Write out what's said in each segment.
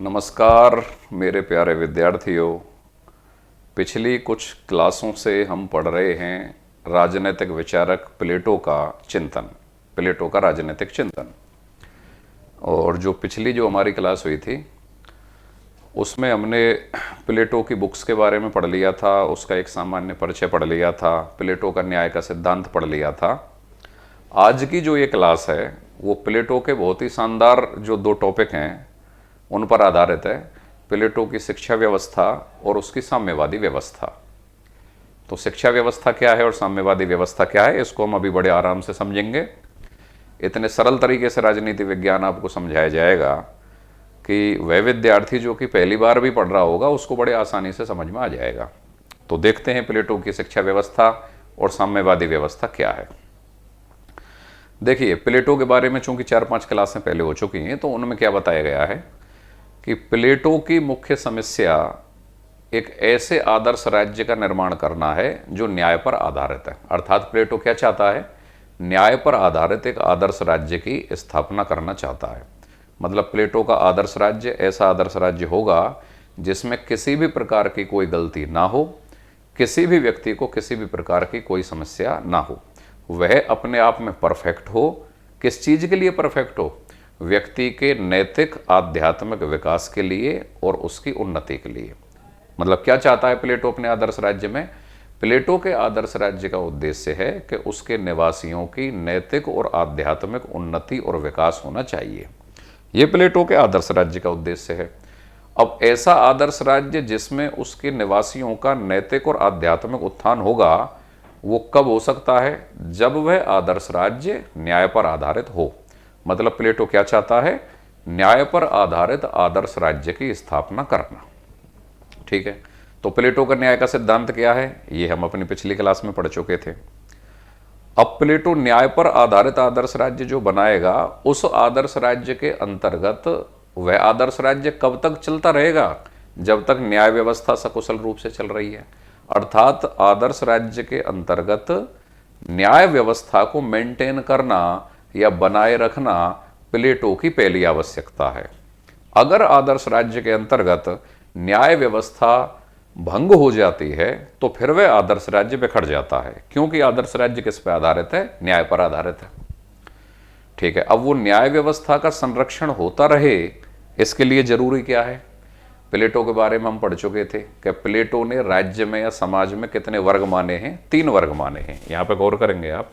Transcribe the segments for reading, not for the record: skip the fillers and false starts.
नमस्कार मेरे प्यारे विद्यार्थियों। पिछली कुछ क्लासों से हम पढ़ रहे हैं राजनीतिक विचारक प्लेटो का चिंतन, प्लेटो का राजनीतिक चिंतन। और जो हमारी क्लास हुई थी उसमें हमने प्लेटो की बुक्स के बारे में पढ़ लिया था, उसका एक सामान्य परिचय पढ़ लिया था, प्लेटो का न्याय का सिद्धांत पढ़ लिया था। आज की जो ये क्लास है वो प्लेटो के बहुत ही शानदार जो दो टॉपिक हैं उन पर आधारित है, प्लेटो की शिक्षा व्यवस्था और उसकी साम्यवादी व्यवस्था। तो शिक्षा व्यवस्था क्या है और साम्यवादी व्यवस्था क्या है, इसको हम अभी बड़े आराम से समझेंगे। इतने सरल तरीके से राजनीति विज्ञान आपको समझाया जाएगा कि वह विद्यार्थी जो कि पहली बार भी पढ़ रहा होगा उसको बड़े आसानी से समझ में आ जाएगा। तो देखते हैं प्लेटो की शिक्षा व्यवस्था और साम्यवादी व्यवस्था क्या है। देखिए, प्लेटो के बारे में चूंकि 4-5 क्लासें पहले हो चुकी हैं तो उनमें क्या बताया गया है कि प्लेटो की मुख्य समस्या एक ऐसे आदर्श राज्य का निर्माण करना है जो न्याय पर आधारित है। अर्थात प्लेटो क्या चाहता है, न्याय पर आधारित एक आदर्श राज्य की स्थापना करना चाहता है। मतलब प्लेटो का आदर्श राज्य ऐसा आदर्श राज्य होगा जिसमें किसी भी प्रकार की कोई गलती ना हो, किसी भी व्यक्ति को किसी भी प्रकार की कोई समस्या ना हो, वह अपने आप में परफेक्ट हो। किस चीज के लिए परफेक्ट हो? व्यक्ति के नैतिक आध्यात्मिक विकास के लिए और उसकी उन्नति के लिए। मतलब क्या चाहता है प्लेटो अपने आदर्श राज्य में? प्लेटो के आदर्श राज्य का उद्देश्य है कि उसके निवासियों की नैतिक और आध्यात्मिक उन्नति और विकास होना चाहिए। यह प्लेटो के आदर्श राज्य का उद्देश्य है। अब ऐसा आदर्श राज्य जिसमें उसके निवासियों का नैतिक और आध्यात्मिक उत्थान होगा, वो कब हो सकता है? जब वह आदर्श राज्य न्याय पर आधारित हो। मतलब प्लेटो क्या चाहता है? न्याय पर आधारित आदर्श राज्य की स्थापना करना। ठीक है, तो प्लेटो का न्याय का सिद्धांत क्या है ये हम अपनी पिछली क्लास में पढ़ चुके थे। अब प्लेटो न्याय पर आधारित आदर्श राज्य जो बनाएगा, उस आदर्श राज्य के अंतर्गत वह आदर्श राज्य कब तक चलता रहेगा? जब तक न्याय व्यवस्था सकुशल रूप से चल रही है। अर्थात आदर्श राज्य के अंतर्गत न्याय व्यवस्था को मेंटेन करना या बनाए रखना प्लेटो की पहली आवश्यकता है। अगर आदर्श राज्य के अंतर्गत न्याय व्यवस्था भंग हो जाती है तो फिर वह आदर्श राज्य बिखर जाता है, क्योंकि आदर्श राज्य किस पर आधारित है? न्याय पर आधारित है। ठीक है, अब वो न्याय व्यवस्था का संरक्षण होता रहे, इसके लिए जरूरी क्या है? प्लेटो के बारे में हम पढ़ चुके थे कि प्लेटो ने राज्य में या समाज में कितने वर्ग माने हैं? 3 वर्ग माने हैं। यहां पर गौर करेंगे आप।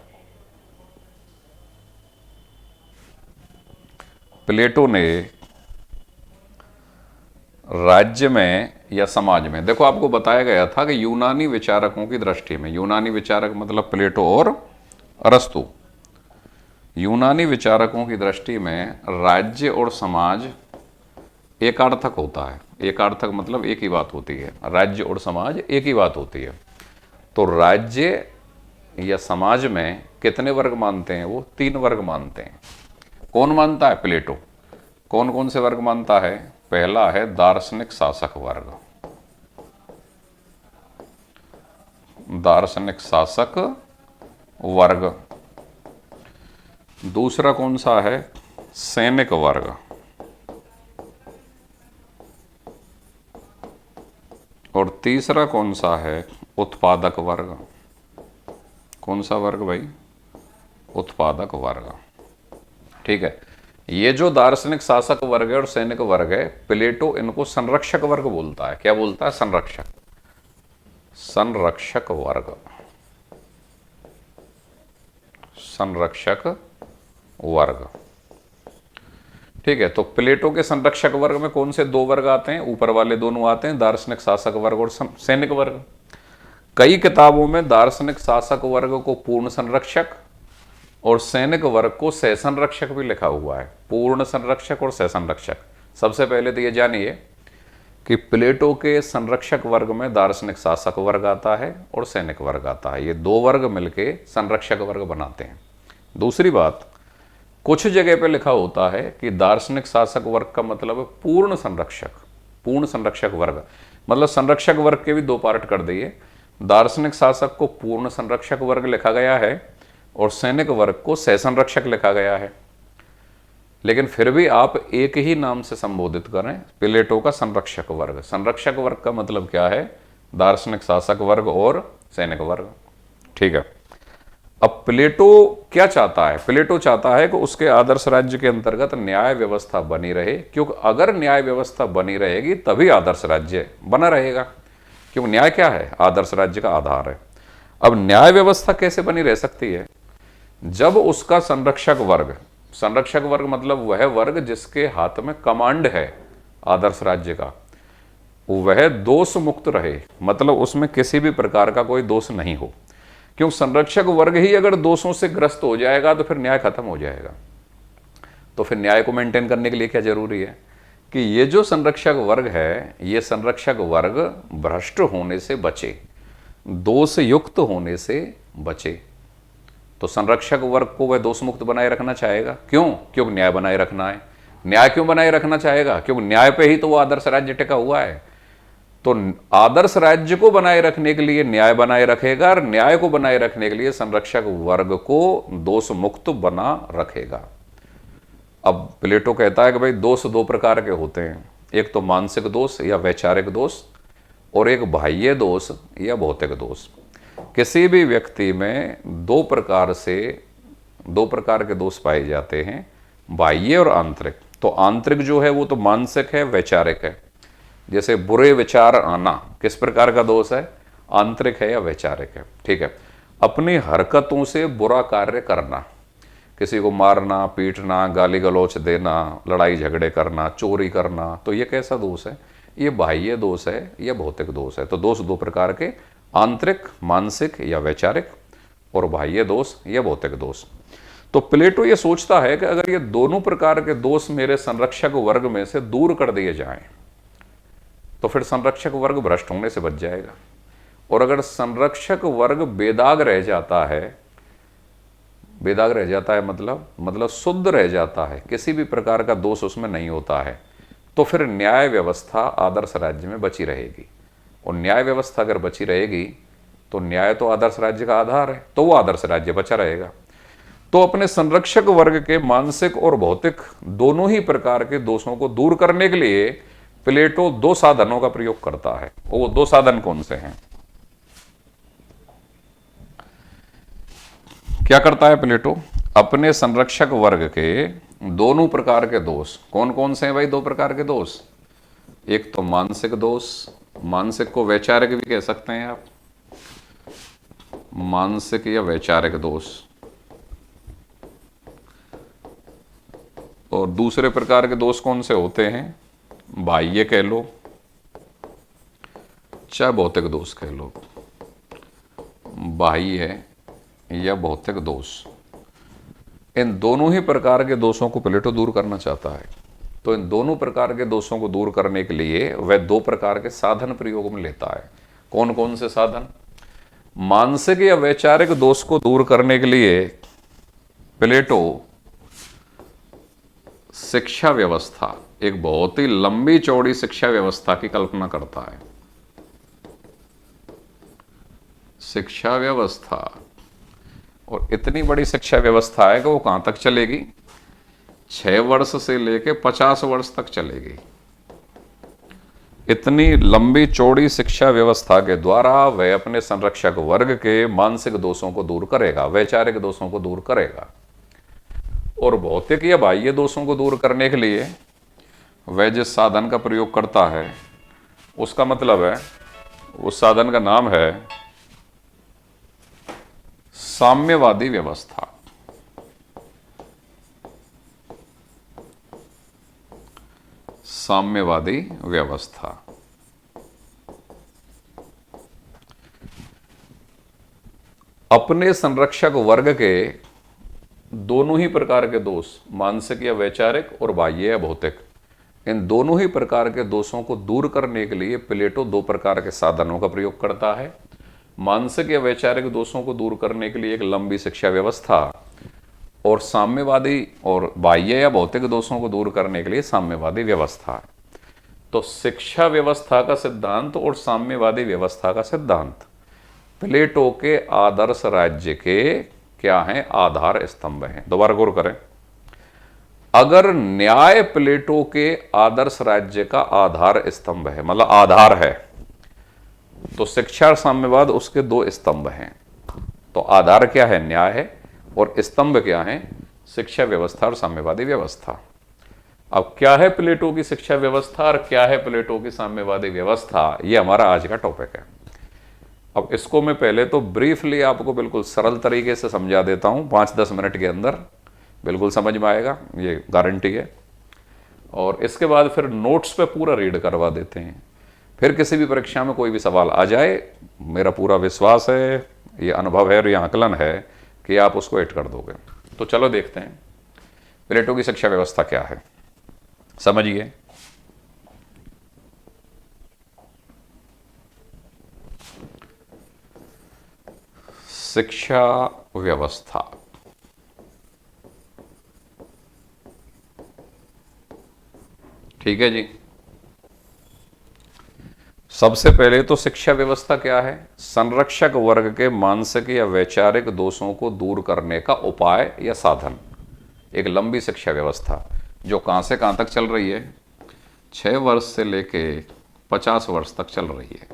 प्लेटो ने राज्य में या समाज में, देखो आपको बताया गया था कि यूनानी विचारकों की दृष्टि में, यूनानी विचारक मतलब प्लेटो और अरस्तु, यूनानी विचारकों की दृष्टि में राज्य और समाज एकार्थक होता है। एकार्थक मतलब एक ही बात होती है, राज्य और समाज एक ही बात होती है। तो राज्य या समाज में कितने वर्ग मानते हैं? वो 3 वर्ग मानते हैं। कौन मानता है? प्लेटो। कौन कौन से वर्ग मानता है? पहला है दार्शनिक शासक वर्ग, दार्शनिक शासक वर्ग। दूसरा कौन सा है? सैनिक वर्ग। और तीसरा कौन सा है? उत्पादक वर्ग। कौन सा वर्ग भाई? उत्पादक वर्ग। ठीक है, ये जो दार्शनिक शासक वर्ग है और सैनिक वर्ग है, प्लेटो इनको संरक्षक वर्ग बोलता है। क्या बोलता है? संरक्षक, संरक्षक वर्ग, संरक्षक वर्ग। ठीक है, तो प्लेटो के संरक्षक वर्ग में कौन से 2 वर्ग आते हैं? ऊपर वाले दोनों आते हैं, दार्शनिक शासक वर्ग और सैनिक वर्ग। कई किताबों में दार्शनिक शासक वर्ग को पूर्ण संरक्षक और सैनिक वर्ग को सह संरक्षक भी लिखा हुआ है। पूर्ण संरक्षक और सह संरक्षक। सबसे पहले तो ये जानिए कि प्लेटो के संरक्षक वर्ग में दार्शनिक शासक वर्ग आता है और सैनिक वर्ग आता है। ये 2 वर्ग मिलके संरक्षक वर्ग बनाते हैं। दूसरी बात, कुछ जगह पे लिखा होता है कि दार्शनिक शासक वर्ग का मतलब पूर्ण संरक्षक, पूर्ण संरक्षक वर्ग। मतलब संरक्षक वर्ग के भी 2 पार्ट कर दिए। दार्शनिक शासक को पूर्ण संरक्षक वर्ग लिखा गया है और सैनिक वर्ग को सह संरक्षक लिखा गया है। लेकिन फिर भी आप एक ही नाम से संबोधित करें, प्लेटो का संरक्षक वर्ग। संरक्षक वर्ग का मतलब क्या है? दार्शनिक शासक वर्ग और सैनिक वर्ग। ठीक है। अब प्लेटो क्या चाहता है? प्लेटो चाहता है कि उसके आदर्श राज्य के अंतर्गत न्याय व्यवस्था बनी रहे, क्योंकि अगर न्याय व्यवस्था बनी रहेगी तभी आदर्श राज्य बना रहेगा, क्योंकि न्याय क्या है? आदर्श राज्य का आधार है। अब न्याय व्यवस्था कैसे बनी रह सकती है? जब उसका संरक्षक वर्ग मतलब वह वर्ग जिसके हाथ में कमांड है आदर्श राज्य का, वह दोष मुक्त रहे, मतलब उसमें किसी भी प्रकार का कोई दोष नहीं हो। क्यों? संरक्षक वर्ग ही अगर दोषों से ग्रस्त हो जाएगा तो फिर न्याय खत्म हो जाएगा। तो फिर न्याय को मेंटेन करने के लिए क्या जरूरी है? कि ये जो संरक्षक वर्ग है, ये संरक्षक वर्ग भ्रष्ट होने से बचे, दोष युक्त होने से बचे। तो संरक्षक वर्ग को वह दोष मुक्त बनाए रखना चाहेगा। क्यों? क्योंकि न्याय बनाए रखना है। न्याय क्यों बनाए रखना चाहेगा? क्योंकि न्याय पे ही तो वो आदर्श राज्य टिका हुआ है। तो आदर्श राज्य को बनाए रखने के लिए न्याय बनाए रखेगा, और न्याय को बनाए रखने के लिए संरक्षक वर्ग को दोष मुक्त बना रखेगा। अब प्लेटो कहता है कि भाई दोष दो प्रकार के होते हैं, एक तो मानसिक दोष या वैचारिक दोष, और एक बाह्य दोष या भौतिक दोष। किसी भी व्यक्ति में दो प्रकार के दोष पाए जाते हैं, बाह्य और आंतरिक। तो आंतरिक जो है वो तो मानसिक है, वैचारिक है। जैसे बुरे विचार आना किस प्रकार का दोष है? आंतरिक है या वैचारिक है। ठीक है। अपनी हरकतों से बुरा कार्य करना, किसी को मारना, पीटना, गाली गलौच देना, लड़ाई झगड़े करना, चोरी करना, तो ये कैसा दोष है? ये बाह्य दोष है या भौतिक दोष है। तो दोष दो प्रकार के, आंतरिक मानसिक या वैचारिक, और बाह्य दोष या भौतिक दोष। तो प्लेटो ये सोचता है कि अगर ये दोनों प्रकार के दोष मेरे संरक्षक वर्ग में से दूर कर दिए जाएं तो फिर संरक्षक वर्ग भ्रष्ट होने से बच जाएगा। और अगर संरक्षक वर्ग बेदाग रह जाता है मतलब शुद्ध रह जाता है, किसी भी प्रकार का दोष उसमें नहीं होता है, तो फिर न्याय व्यवस्था आदर्श राज्य में बची रहेगी। और न्याय व्यवस्था अगर बची रहेगी तो न्याय तो आदर्श राज्य का आधार है, तो वो आदर्श राज्य बचा रहेगा। तो अपने संरक्षक वर्ग के मानसिक और भौतिक दोनों ही प्रकार के दोषों को दूर करने के लिए प्लेटो दो साधनों का प्रयोग करता है। वो दो साधन कौन से हैं? क्या करता है प्लेटो? अपने संरक्षक वर्ग के दोनों प्रकार के दोष, कौन कौन से हैं भाई? दो प्रकार के दोष, एक तो मानसिक दोष, मानसिक को वैचारिक भी कह सकते हैं आप, मानसिक या वैचारिक दोष। और दूसरे प्रकार के दोष कौन से होते हैं? बाह्य कह लो चाहे भौतिक दोष कह लो, बाह्य या भौतिक दोष। इन दोनों ही प्रकार के दोषों को प्लेटो दूर करना चाहता है। तो इन दोनों प्रकार के दोषों को दूर करने के लिए वह दो प्रकार के साधन प्रयोग में लेता है। कौन कौन से साधन? मानसिक या वैचारिक दोष को दूर करने के लिए प्लेटो शिक्षा व्यवस्था, एक बहुत ही लंबी चौड़ी शिक्षा व्यवस्था की कल्पना करता है। शिक्षा व्यवस्था, और इतनी बड़ी शिक्षा व्यवस्था है कि वो कहां तक चलेगी? 6 वर्ष से लेके 50 वर्ष तक चलेगी। इतनी लंबी चौड़ी शिक्षा व्यवस्था के द्वारा वह अपने संरक्षक वर्ग के मानसिक दोषों को दूर करेगा, वैचारिक दोषों को दूर करेगा। और भौतिक या बाह्य दोषों को दूर करने के लिए वह जिस साधन का प्रयोग करता है उसका मतलब है, उस साधन का नाम है साम्यवादी व्यवस्था। साम्यवादी व्यवस्था। अपने संरक्षक वर्ग के दोनों ही प्रकार के दोष, मानसिक या वैचारिक और बाह्य या भौतिक, इन दोनों ही प्रकार के दोषों को दूर करने के लिए प्लेटो दो प्रकार के साधनों का प्रयोग करता है। मानसिक या वैचारिक दोषों को दूर करने के लिए एक लंबी शिक्षा व्यवस्था, और साम्यवादी और बाह्य या भौतिक दोषों को दूर करने के लिए साम्यवादी व्यवस्था। तो शिक्षा व्यवस्था का सिद्धांत और साम्यवादी व्यवस्था का सिद्धांत प्लेटो के आदर्श राज्य के क्या हैं? आधार स्तंभ हैं। दोबारा गौर करें, अगर न्याय प्लेटो के आदर्श राज्य का आधार स्तंभ है, मतलब आधार है, तो शिक्षा और साम्यवाद उसके दो स्तंभ हैं। तो आधार क्या है? न्याय है, और स्तंभ क्या है? शिक्षा व्यवस्था और साम्यवादी व्यवस्था। अब क्या है प्लेटो की शिक्षा व्यवस्था और क्या है प्लेटो की साम्यवादी व्यवस्था, यह हमारा आज का टॉपिक है। अब इसको मैं पहले तो ब्रीफली आपको बिल्कुल सरल तरीके से समझा देता हूं, 5-10 मिनट के अंदर बिल्कुल समझ में आएगा, ये गारंटी है। और इसके बाद फिर नोट्स पे पूरा रीड करवा देते हैं। फिर किसी भी परीक्षा में कोई भी सवाल आ जाए, मेरा पूरा विश्वास है, ये अनुभव है और ये आकलन है कि आप उसको ऐड कर दोगे। तो चलो देखते हैं प्लेटो की शिक्षा व्यवस्था क्या है, समझिए। शिक्षा व्यवस्था, ठीक है जी। सबसे पहले तो शिक्षा व्यवस्था क्या है? संरक्षक वर्ग के मानसिक या वैचारिक दोषों को दूर करने का उपाय या साधन। एक लंबी शिक्षा व्यवस्था जो कहां से कहां तक चल रही है? 6 वर्ष से लेके 50 वर्ष तक चल रही है।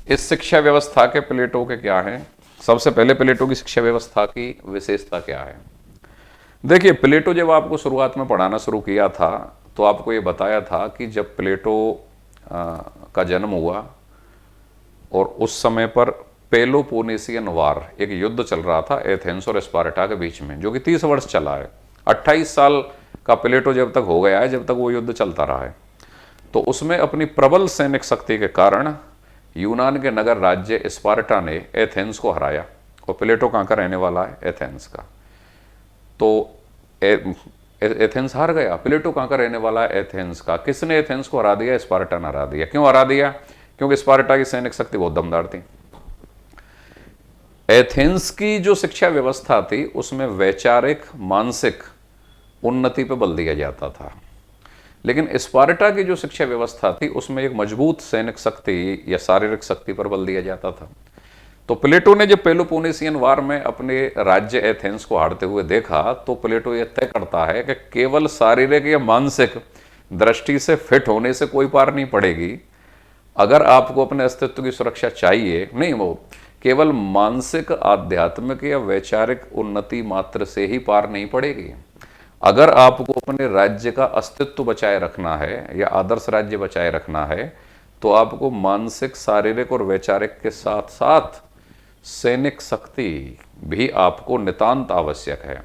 इस शिक्षा व्यवस्था के प्लेटो के क्या है? सबसे पहले प्लेटो की शिक्षा व्यवस्था की विशेषता क्या है? देखिए, प्लेटो जब आपको शुरुआत में पढ़ाना शुरू किया था तो आपको ये बताया था कि जब प्लेटो का जन्म हुआ और उस समय पर पेलोपोनेसियन वार, एक युद्ध चल रहा था एथेंस और स्पार्टा के बीच में, जो कि 30 वर्ष चला है। 28 साल का प्लेटो जब तक हो गया है, जब तक वो युद्ध चलता रहा है। तो उसमें अपनी प्रबल सैनिक शक्ति के कारण यूनान के नगर राज्य स्पार्टा ने एथेंस को हराया। और प्लेटो कहाँ का रहने वाला है? एथेंस का। तो एथेंस हार गया। प्लेटो कहाँ का रहने वाला है? एथेंस का। किसने एथेंस को हरा दिया? स्पार्टा ने हरा दिया। क्यों हरा दिया? क्योंकि स्पार्टा की सैनिक शक्ति बहुत दमदार थी। एथेंस की जो शिक्षा व्यवस्था थी उसमें वैचारिक मानसिक उन्नति पर बल दिया जाता था, लेकिन स्पार्टा की जो शिक्षा व्यवस्था थी उसमें एक मजबूत सैनिक शक्ति या शारीरिक शक्ति पर बल दिया जाता था। तो प्लेटो ने जब पेलोपोनेसियन वार में अपने राज्य एथेंस को हारते हुए देखा तो प्लेटो यह तय करता है कि केवल शारीरिक या मानसिक दृष्टि से फिट होने से कोई पार नहीं पड़ेगी। अगर आपको अपने अस्तित्व की सुरक्षा चाहिए, नहीं, वो केवल मानसिक आध्यात्मिक या वैचारिक उन्नति मात्र से ही पार नहीं पड़ेगी। अगर आपको अपने राज्य का अस्तित्व बचाए रखना है या आदर्श राज्य बचाए रखना है तो आपको मानसिक, शारीरिक और वैचारिक के साथ साथ सैनिक शक्ति भी आपको नितांत आवश्यक है।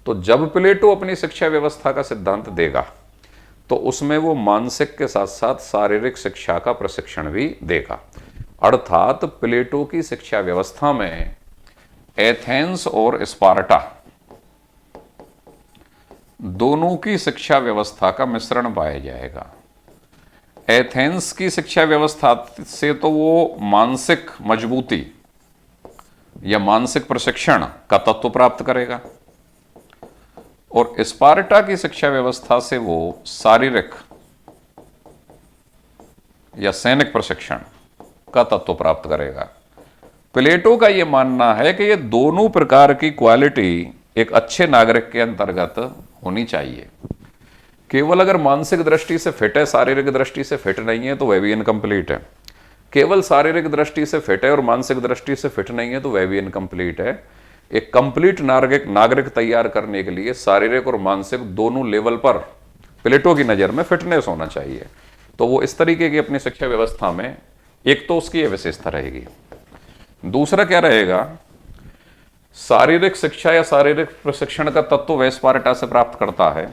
तो जब प्लेटो अपनी शिक्षा व्यवस्था का सिद्धांत देगा तो उसमें वो मानसिक के साथ साथ शारीरिक शिक्षा का प्रशिक्षण भी देगा। अर्थात प्लेटो की शिक्षा व्यवस्था में एथेंस और स्पार्टा दोनों की शिक्षा व्यवस्था का मिश्रण पाया जाएगा। एथेंस की शिक्षा व्यवस्था से तो वो मानसिक मजबूती या मानसिक प्रशिक्षण का तत्व प्राप्त करेगा, और स्पार्टा की शिक्षा व्यवस्था से वो शारीरिक या सैनिक प्रशिक्षण का तत्व प्राप्त करेगा। प्लेटो का यह मानना है कि ये दोनों प्रकार की क्वालिटी एक अच्छे नागरिक के अंतर्गत होनी चाहिए। केवल अगर मानसिक दृष्टि से फिट है, शारीरिक दृष्टि से फिट नहीं है, तो वह भी इनकम्प्लीट है। केवल शारीरिक दृष्टि से फिट है और मानसिक दृष्टि से फिट नहीं है, तो वह भी इनकम्प्लीट है। एक कंप्लीट नागरिक तैयार करने के लिए शारीरिक और मानसिक दोनों लेवल पर प्लेटो की नज़र में फिटनेस होना चाहिए। तो वो इस तरीके की अपनी शिक्षा व्यवस्था में, एक तो उसकी यह विशेषता रहेगी। दूसरा क्या रहेगा? शारीरिक शिक्षा या शारीरिक प्रशिक्षण का तत्व वह स्पार्टा से प्राप्त करता है।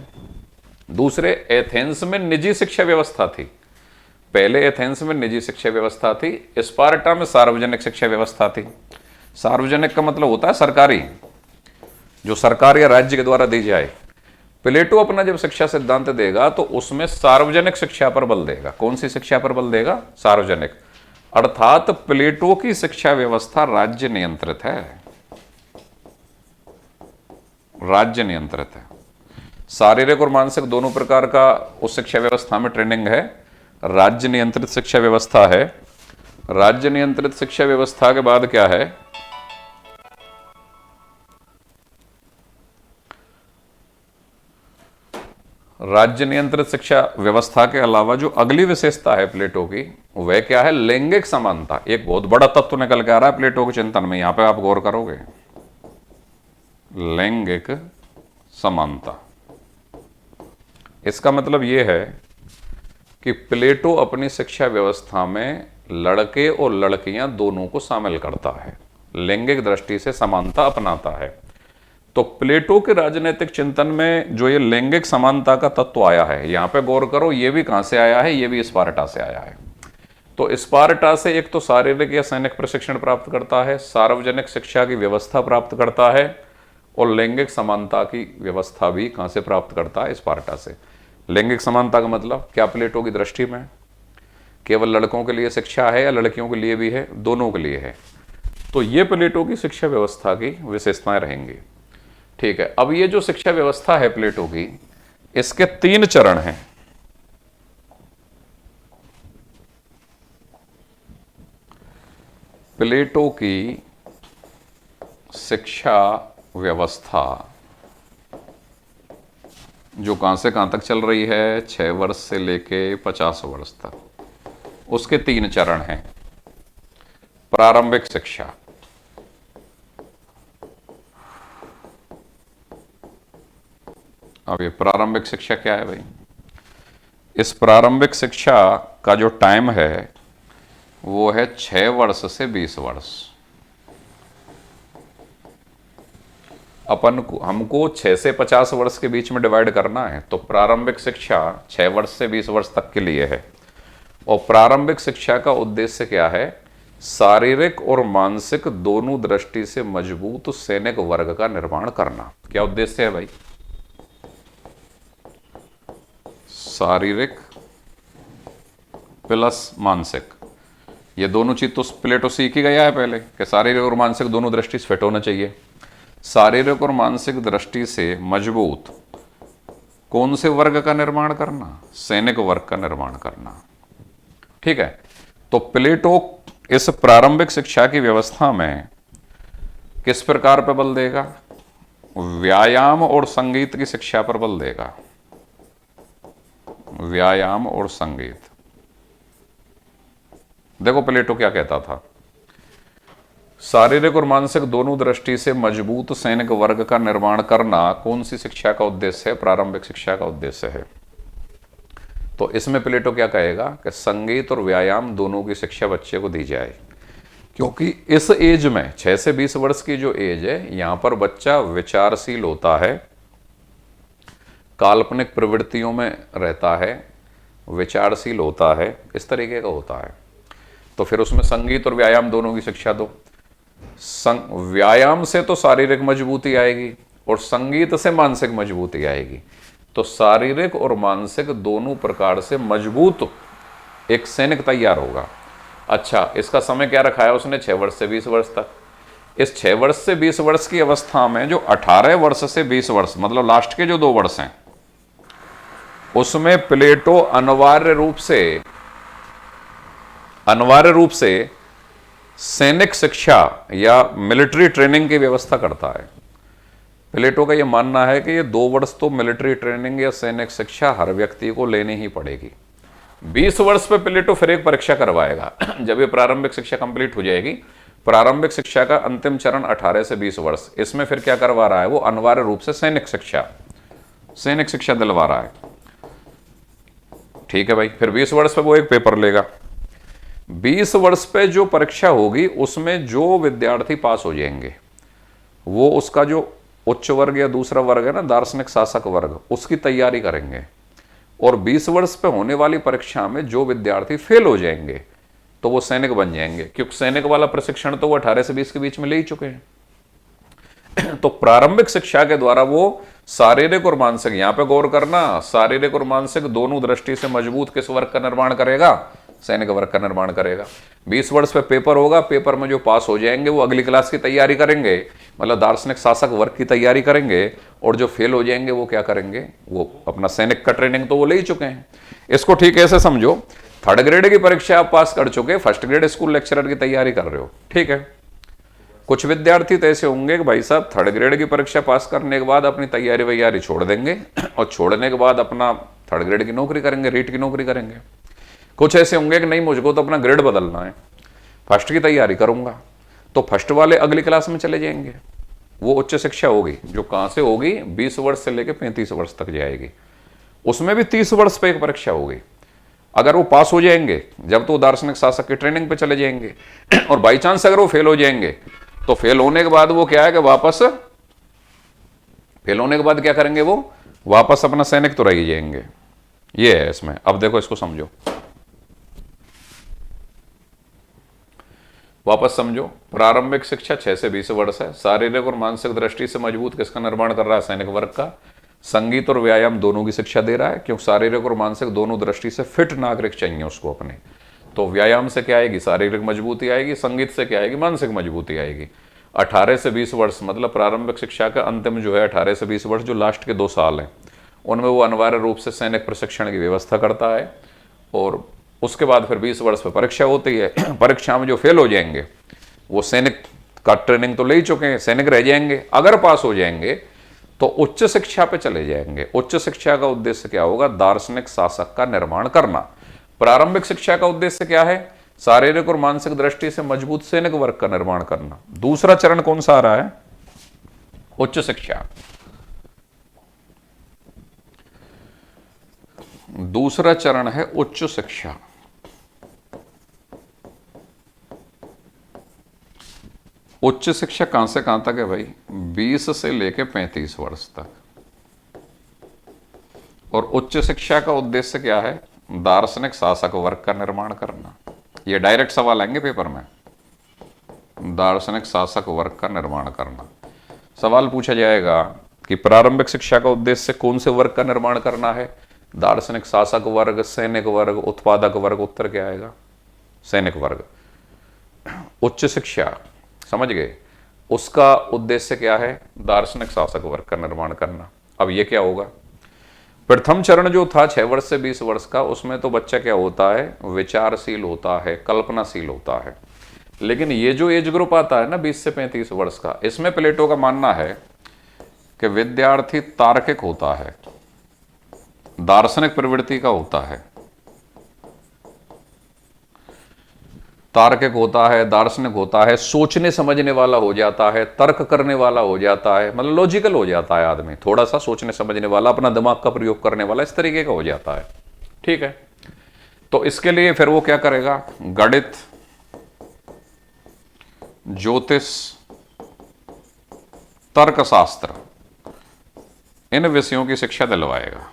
दूसरे, एथेंस में निजी शिक्षा व्यवस्था थी। पहले एथेंस में निजी शिक्षा व्यवस्था थी, स्पार्टा में सार्वजनिक शिक्षा व्यवस्था थी। सार्वजनिक का मतलब होता है सरकारी, जो सरकार या राज्य के द्वारा दी जाए। प्लेटो अपना जब शिक्षा सिद्धांत देगा तो उसमें सार्वजनिक शिक्षा पर बल देगा। कौन सी शिक्षा पर बल देगा? सार्वजनिक। अर्थात प्लेटो की शिक्षा व्यवस्था राज्य नियंत्रित है, राज्य नियंत्रित है। शारीरिक और मानसिक दोनों प्रकार का उस शिक्षा व्यवस्था में ट्रेनिंग है। राज्य नियंत्रित शिक्षा व्यवस्था है। राज्य नियंत्रित शिक्षा व्यवस्था के बाद क्या है? राज्य नियंत्रित शिक्षा व्यवस्था के अलावा जो अगली विशेषता है प्लेटो की, वह क्या है? लैंगिक समानता। एक बहुत बड़ा तत्व निकल के आ रहा है प्लेटो के चिंतन में, यहां पे आप गौर करोगे, लैंगिक समानता। इसका मतलब यह है कि प्लेटो अपनी शिक्षा व्यवस्था में लड़के और लड़कियां दोनों को शामिल करता है, लैंगिक दृष्टि से समानता अपनाता है। तो प्लेटो के राजनीतिक चिंतन में जो ये लैंगिक समानता का तत्व आया है, यहां पे गौर करो, ये भी कहां से आया है? ये भी स्पार्टा से आया है। तो स्पार्टा से एक तो शारीरिक या सैनिक प्रशिक्षण प्राप्त करता है, सार्वजनिक शिक्षा की व्यवस्था प्राप्त करता है, और लैंगिक समानता की व्यवस्था भी कहां से प्राप्त करता है? स्पार्टा से। लैंगिक समानता का मतलब क्या प्लेटो की दृष्टि में केवल लड़कों के लिए शिक्षा है या लड़कियों के लिए भी है? दोनों के लिए है। तो ये प्लेटो की शिक्षा व्यवस्था की विशेषताएं रहेंगी। ठीक है, अब ये जो शिक्षा व्यवस्था है प्लेटो की, इसके 3 चरण हैं। प्लेटो की शिक्षा व्यवस्था जो कहां से कहां तक चल रही है? 6 वर्ष से लेके 50 वर्ष तक, उसके 3 चरण हैं। प्रारंभिक शिक्षा, अब ये प्रारंभिक शिक्षा क्या है भाई? इस प्रारंभिक शिक्षा का जो टाइम है वो है 6 वर्ष से 20 वर्ष। हमको 6 से 50 वर्ष के बीच में डिवाइड करना है, तो प्रारंभिक शिक्षा 6 वर्ष से 20 वर्ष तक के लिए है। और प्रारंभिक शिक्षा का उद्देश्य क्या है? शारीरिक और मानसिक दोनों दृष्टि से मजबूत सैनिक वर्ग का निर्माण करना। क्या उद्देश्य है भाई? शारीरिक प्लस मानसिक, ये दोनों चीज तो प्लेटो सीख ही गया है पहले कि शारीरिक और मानसिक दोनों दृष्टि से फिट होना चाहिए। शारीरिक और मानसिक दृष्टि से मजबूत कौन से वर्ग का निर्माण करना? सैनिक वर्ग का निर्माण करना। ठीक है, तो प्लेटो इस प्रारंभिक शिक्षा की व्यवस्था में किस प्रकार पर बल देगा? व्यायाम और संगीत की शिक्षा पर बल देगा। व्यायाम और संगीत। देखो प्लेटो क्या कहता था, शारीरिक और मानसिक दोनों दृष्टि से मजबूत सैनिक वर्ग का निर्माण करना कौन सी शिक्षा का उद्देश्य है? प्रारंभिक शिक्षा का उद्देश्य है। तो इसमें प्लेटो क्या कहेगा कि संगीत और व्यायाम दोनों की शिक्षा बच्चे को दी जाए, क्योंकि इस एज में 6 से 20 वर्ष की जो एज है, यहां पर बच्चा विचारशील होता है, काल्पनिक प्रवृत्तियों में रहता है, विचारशील होता है, इस तरीके का होता है। तो फिर उसमें संगीत और व्यायाम दोनों की शिक्षा दो। व्यायाम से तो शारीरिक मजबूती आएगी और संगीत से मानसिक मजबूती आएगी। तो शारीरिक और मानसिक दोनों प्रकार से मजबूत एक सैनिक तैयार होगा। अच्छा, इसका समय क्या रखा है उसने? 6 वर्ष से 20 वर्ष तक। इस 6 वर्ष से 20 वर्ष की अवस्था में जो 18 वर्ष से 20 वर्ष, मतलब लास्ट के जो 2 वर्ष हैं, उसमें प्लेटो अनिवार्य रूप से सैनिक शिक्षा या मिलिट्री ट्रेनिंग की व्यवस्था करता है। प्लेटो का यह मानना है कि ये 2 वर्ष तो मिलिट्री ट्रेनिंग या सैनिक शिक्षा हर व्यक्ति को लेनी ही पड़ेगी। 20 वर्ष पे प्लेटो फिर एक परीक्षा करवाएगा। जब ये प्रारंभिक शिक्षा कंप्लीट हो जाएगी, प्रारंभिक शिक्षा का अंतिम चरण 18 से 20 वर्ष, इसमें फिर क्या करवा रहा है वो? अनिवार्य रूप से सैनिक शिक्षा दिलवा रहा है। ठीक है भाई, फिर 20 वर्ष पे वो एक पेपर लेगा। 20 वर्ष पे जो परीक्षा होगी उसमें जो विद्यार्थी पास हो जाएंगे वो उसका जो उच्च वर्ग या दूसरा वर्ग है ना, दार्शनिक शासक वर्ग, उसकी तैयारी करेंगे। और 20 वर्ष पे होने वाली परीक्षा में जो विद्यार्थी फेल हो जाएंगे तो वो सैनिक बन जाएंगे, क्योंकि सैनिक वाला प्रशिक्षण तो वो 18 से 20 के बीच में ले ही चुके हैं। तो प्रारंभिक शिक्षा के द्वारा वो शारीरिक और मानसिक, यहां पे गौर करना, शारीरिक और मानसिक दोनों दृष्टि से मजबूत किस वर्ग का निर्माण करेगा? सैनिक वर्ग का निर्माण करेगा। 20 वर्ष पे पेपर होगा, पेपर में जो पास हो जाएंगे वो अगली क्लास की तैयारी करेंगे, मतलब दार्शनिक शासक वर्ग की तैयारी करेंगे। और जो फेल हो जाएंगे वो क्या करेंगे? वो अपना सैनिक का ट्रेनिंग तो वो ले ही चुके हैं। इसको ठीक ऐसे समझो, 3rd ग्रेड की परीक्षा आप पास कर चुके, 1st ग्रेड स्कूल लेक्चरर की तैयारी कर रहे हो, ठीक है। कुछ विद्यार्थी तो ऐसे होंगे कि भाई साहब थर्ड ग्रेड की परीक्षा पास करने के बाद अपनी तैयारी वैयारी छोड़ देंगे और छोड़ने के बाद अपना थर्ड ग्रेड की नौकरी करेंगे, रीट की नौकरी करेंगे। कुछ ऐसे होंगे कि नहीं, मुझको तो अपना ग्रेड बदलना है, फर्स्ट की तैयारी करूंगा, तो फर्स्ट वाले अगली क्लास में चले जाएंगे। वो उच्च शिक्षा होगी जो कहां से होगी, 20 वर्ष से लेकर 35 वर्ष तक जाएगी। उसमें भी 30 वर्ष पे एक परीक्षा होगी। अगर वो पास हो जाएंगे जब तो दार्शनिक शासक की ट्रेनिंग पे चले जाएंगे, और बाई चांस अगर वो फेल हो जाएंगे तो फेल होने के बाद वो क्या है कि वापस, फेल होने के बाद क्या करेंगे, वो वापस अपना सैनिक तो रह ही जाएंगे। ये है इसमें। अब देखो इसको समझो, वापस समझो। प्रारंभिक शिक्षा 6 से 20 वर्ष है। शारीरिक और मानसिक दृष्टि से मजबूत किसका निर्माण कर रहा है, सैनिक वर्ग का। संगीत और व्यायाम दोनों की शिक्षा दे रहा है, क्योंकि शारीरिक और मानसिक दोनों दृष्टि से फिट नागरिक चाहिए उसको अपने। तो व्यायाम से क्या आएगी, शारीरिक मजबूती आएगी, संगीत से क्या आएगी, मानसिक मजबूती आएगी। 18 से 20 वर्ष मतलब प्रारंभिक शिक्षा का अंतिम जो है 18 से 20 वर्ष, जो लास्ट के 2 साल हैं, उनमें वो अनिवार्य रूप से सैनिक प्रशिक्षण की व्यवस्था करता है। और उसके बाद फिर 20 वर्ष पर परीक्षा होती है। परीक्षा में जो फेल हो जाएंगे वो सैनिक का ट्रेनिंग तो ले ही चुके हैं, सैनिक रह जाएंगे। अगर पास हो जाएंगे तो उच्च शिक्षा पे चले जाएंगे। उच्च शिक्षा का उद्देश्य क्या होगा, दार्शनिक शासक का निर्माण करना। प्रारंभिक शिक्षा का उद्देश्य क्या है, शारीरिक और मानसिक दृष्टि से मजबूत सैनिक वर्ग का निर्माण करना। दूसरा चरण कौन सा आ रहा है, उच्च शिक्षा। दूसरा चरण है उच्च शिक्षा। उच्च शिक्षा कहां से कहां तक है भाई, 20 से लेकर 35 वर्ष तक। और उच्च शिक्षा का उद्देश्य क्या है, दार्शनिक शासक वर्ग का निर्माण करना। ये डायरेक्ट सवाल आएंगे पेपर में, दार्शनिक शासक वर्ग का निर्माण करना। सवाल पूछा जाएगा कि प्रारंभिक शिक्षा का उद्देश्य कौन से वर्ग का निर्माण करना है, दार्शनिक शासक वर्ग, सैनिक वर्ग, उत्पादक वर्ग। उत्तर क्या आएगा, सैनिक वर्ग। उच्च शिक्षा समझ गए, उसका उद्देश्य क्या है, दार्शनिक शासक वर्ग का निर्माण करना। अब ये क्या होगा, प्रथम चरण जो था 6 वर्ष से 20 वर्ष का, उसमें तो बच्चा क्या होता है, विचारशील होता है, कल्पनाशील होता है। लेकिन ये जो एज ग्रुप आता है ना 20 से 35 वर्ष का, इसमें प्लेटो का मानना है कि विद्यार्थी तार्किक होता है, दार्शनिक प्रवृत्ति का होता है, तार्किक होता है, दार्शनिक होता है, सोचने समझने वाला हो जाता है, तर्क करने वाला हो जाता है, मतलब लॉजिकल हो जाता है आदमी, थोड़ा सा सोचने समझने वाला, अपना दिमाग का प्रयोग करने वाला, इस तरीके का हो जाता है। ठीक है, तो इसके लिए फिर वो क्या करेगा, गणित, ज्योतिष, तर्कशास्त्र, इन विषयों की शिक्षा दिलवाएगा,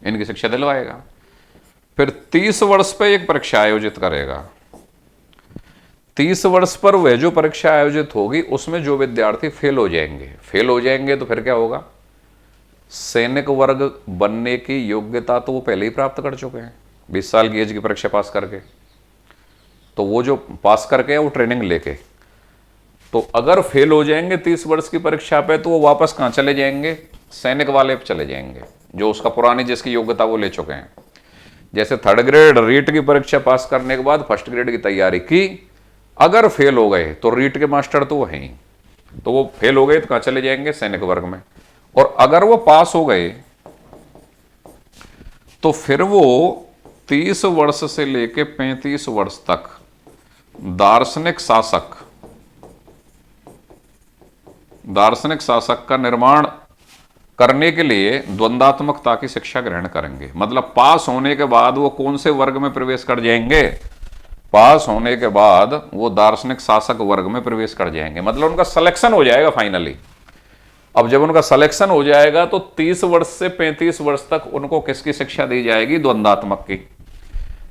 इनकी शिक्षा दिलवाएगा। फिर 30 वर्ष पर एक परीक्षा आयोजित करेगा। 30 वर्ष पर वह जो परीक्षा आयोजित होगी उसमें जो विद्यार्थी फेल हो जाएंगे तो फिर क्या होगा, सैनिक वर्ग बनने की योग्यता तो वो पहले ही प्राप्त कर चुके हैं 20 साल की एज की परीक्षा पास करके। तो वो जो पास करके वो ट्रेनिंग लेके, तो अगर फेल हो जाएंगे 30 वर्ष की परीक्षा पे तो वो वापस कहां चले जाएंगे, सैनिक वाले पे चले जाएंगे, जो उसका पुरानी जिसकी योग्यता वो ले चुके हैं। जैसे थर्ड ग्रेड रीट की परीक्षा पास करने के बाद फर्स्ट ग्रेड की तैयारी की, अगर फेल हो गए तो रीट के मास्टर तो वो हैं ही, तो वो फेल हो गए तो कहां चले जाएंगे, सैनिक वर्ग में। और अगर वो पास हो गए तो फिर वो 30 वर्ष से लेके 35 वर्ष तक दार्शनिक शासक का निर्माण करने के लिए द्वंद्वात्मकता की शिक्षा ग्रहण करेंगे। मतलब पास होने के बाद वो कौन से वर्ग में प्रवेश कर जाएंगे, पास होने के बाद वो दार्शनिक शासक वर्ग में प्रवेश कर जाएंगे, मतलब उनका सिलेक्शन हो जाएगा फाइनली। अब जब उनका सिलेक्शन हो जाएगा तो 30 वर्ष से 35 वर्ष तक उनको किसकी शिक्षा दी जाएगी, द्वंद्वात्मक की।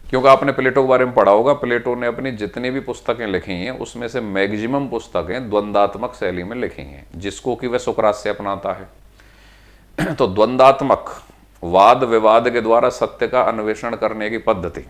क्योंकि आपने प्लेटो के बारे में पढ़ा होगा, प्लेटो ने अपनी जितनी भी पुस्तकें लिखी हैं उसमें से मैक्सिमम पुस्तकें द्वंद्वात्मक शैली में लिखी हैं, जिसको कि वह सुकरात से अपनाता है। तो द्वंद्वात्मक वाद विवाद के द्वारा सत्य का अन्वेषण करने की पद्धति,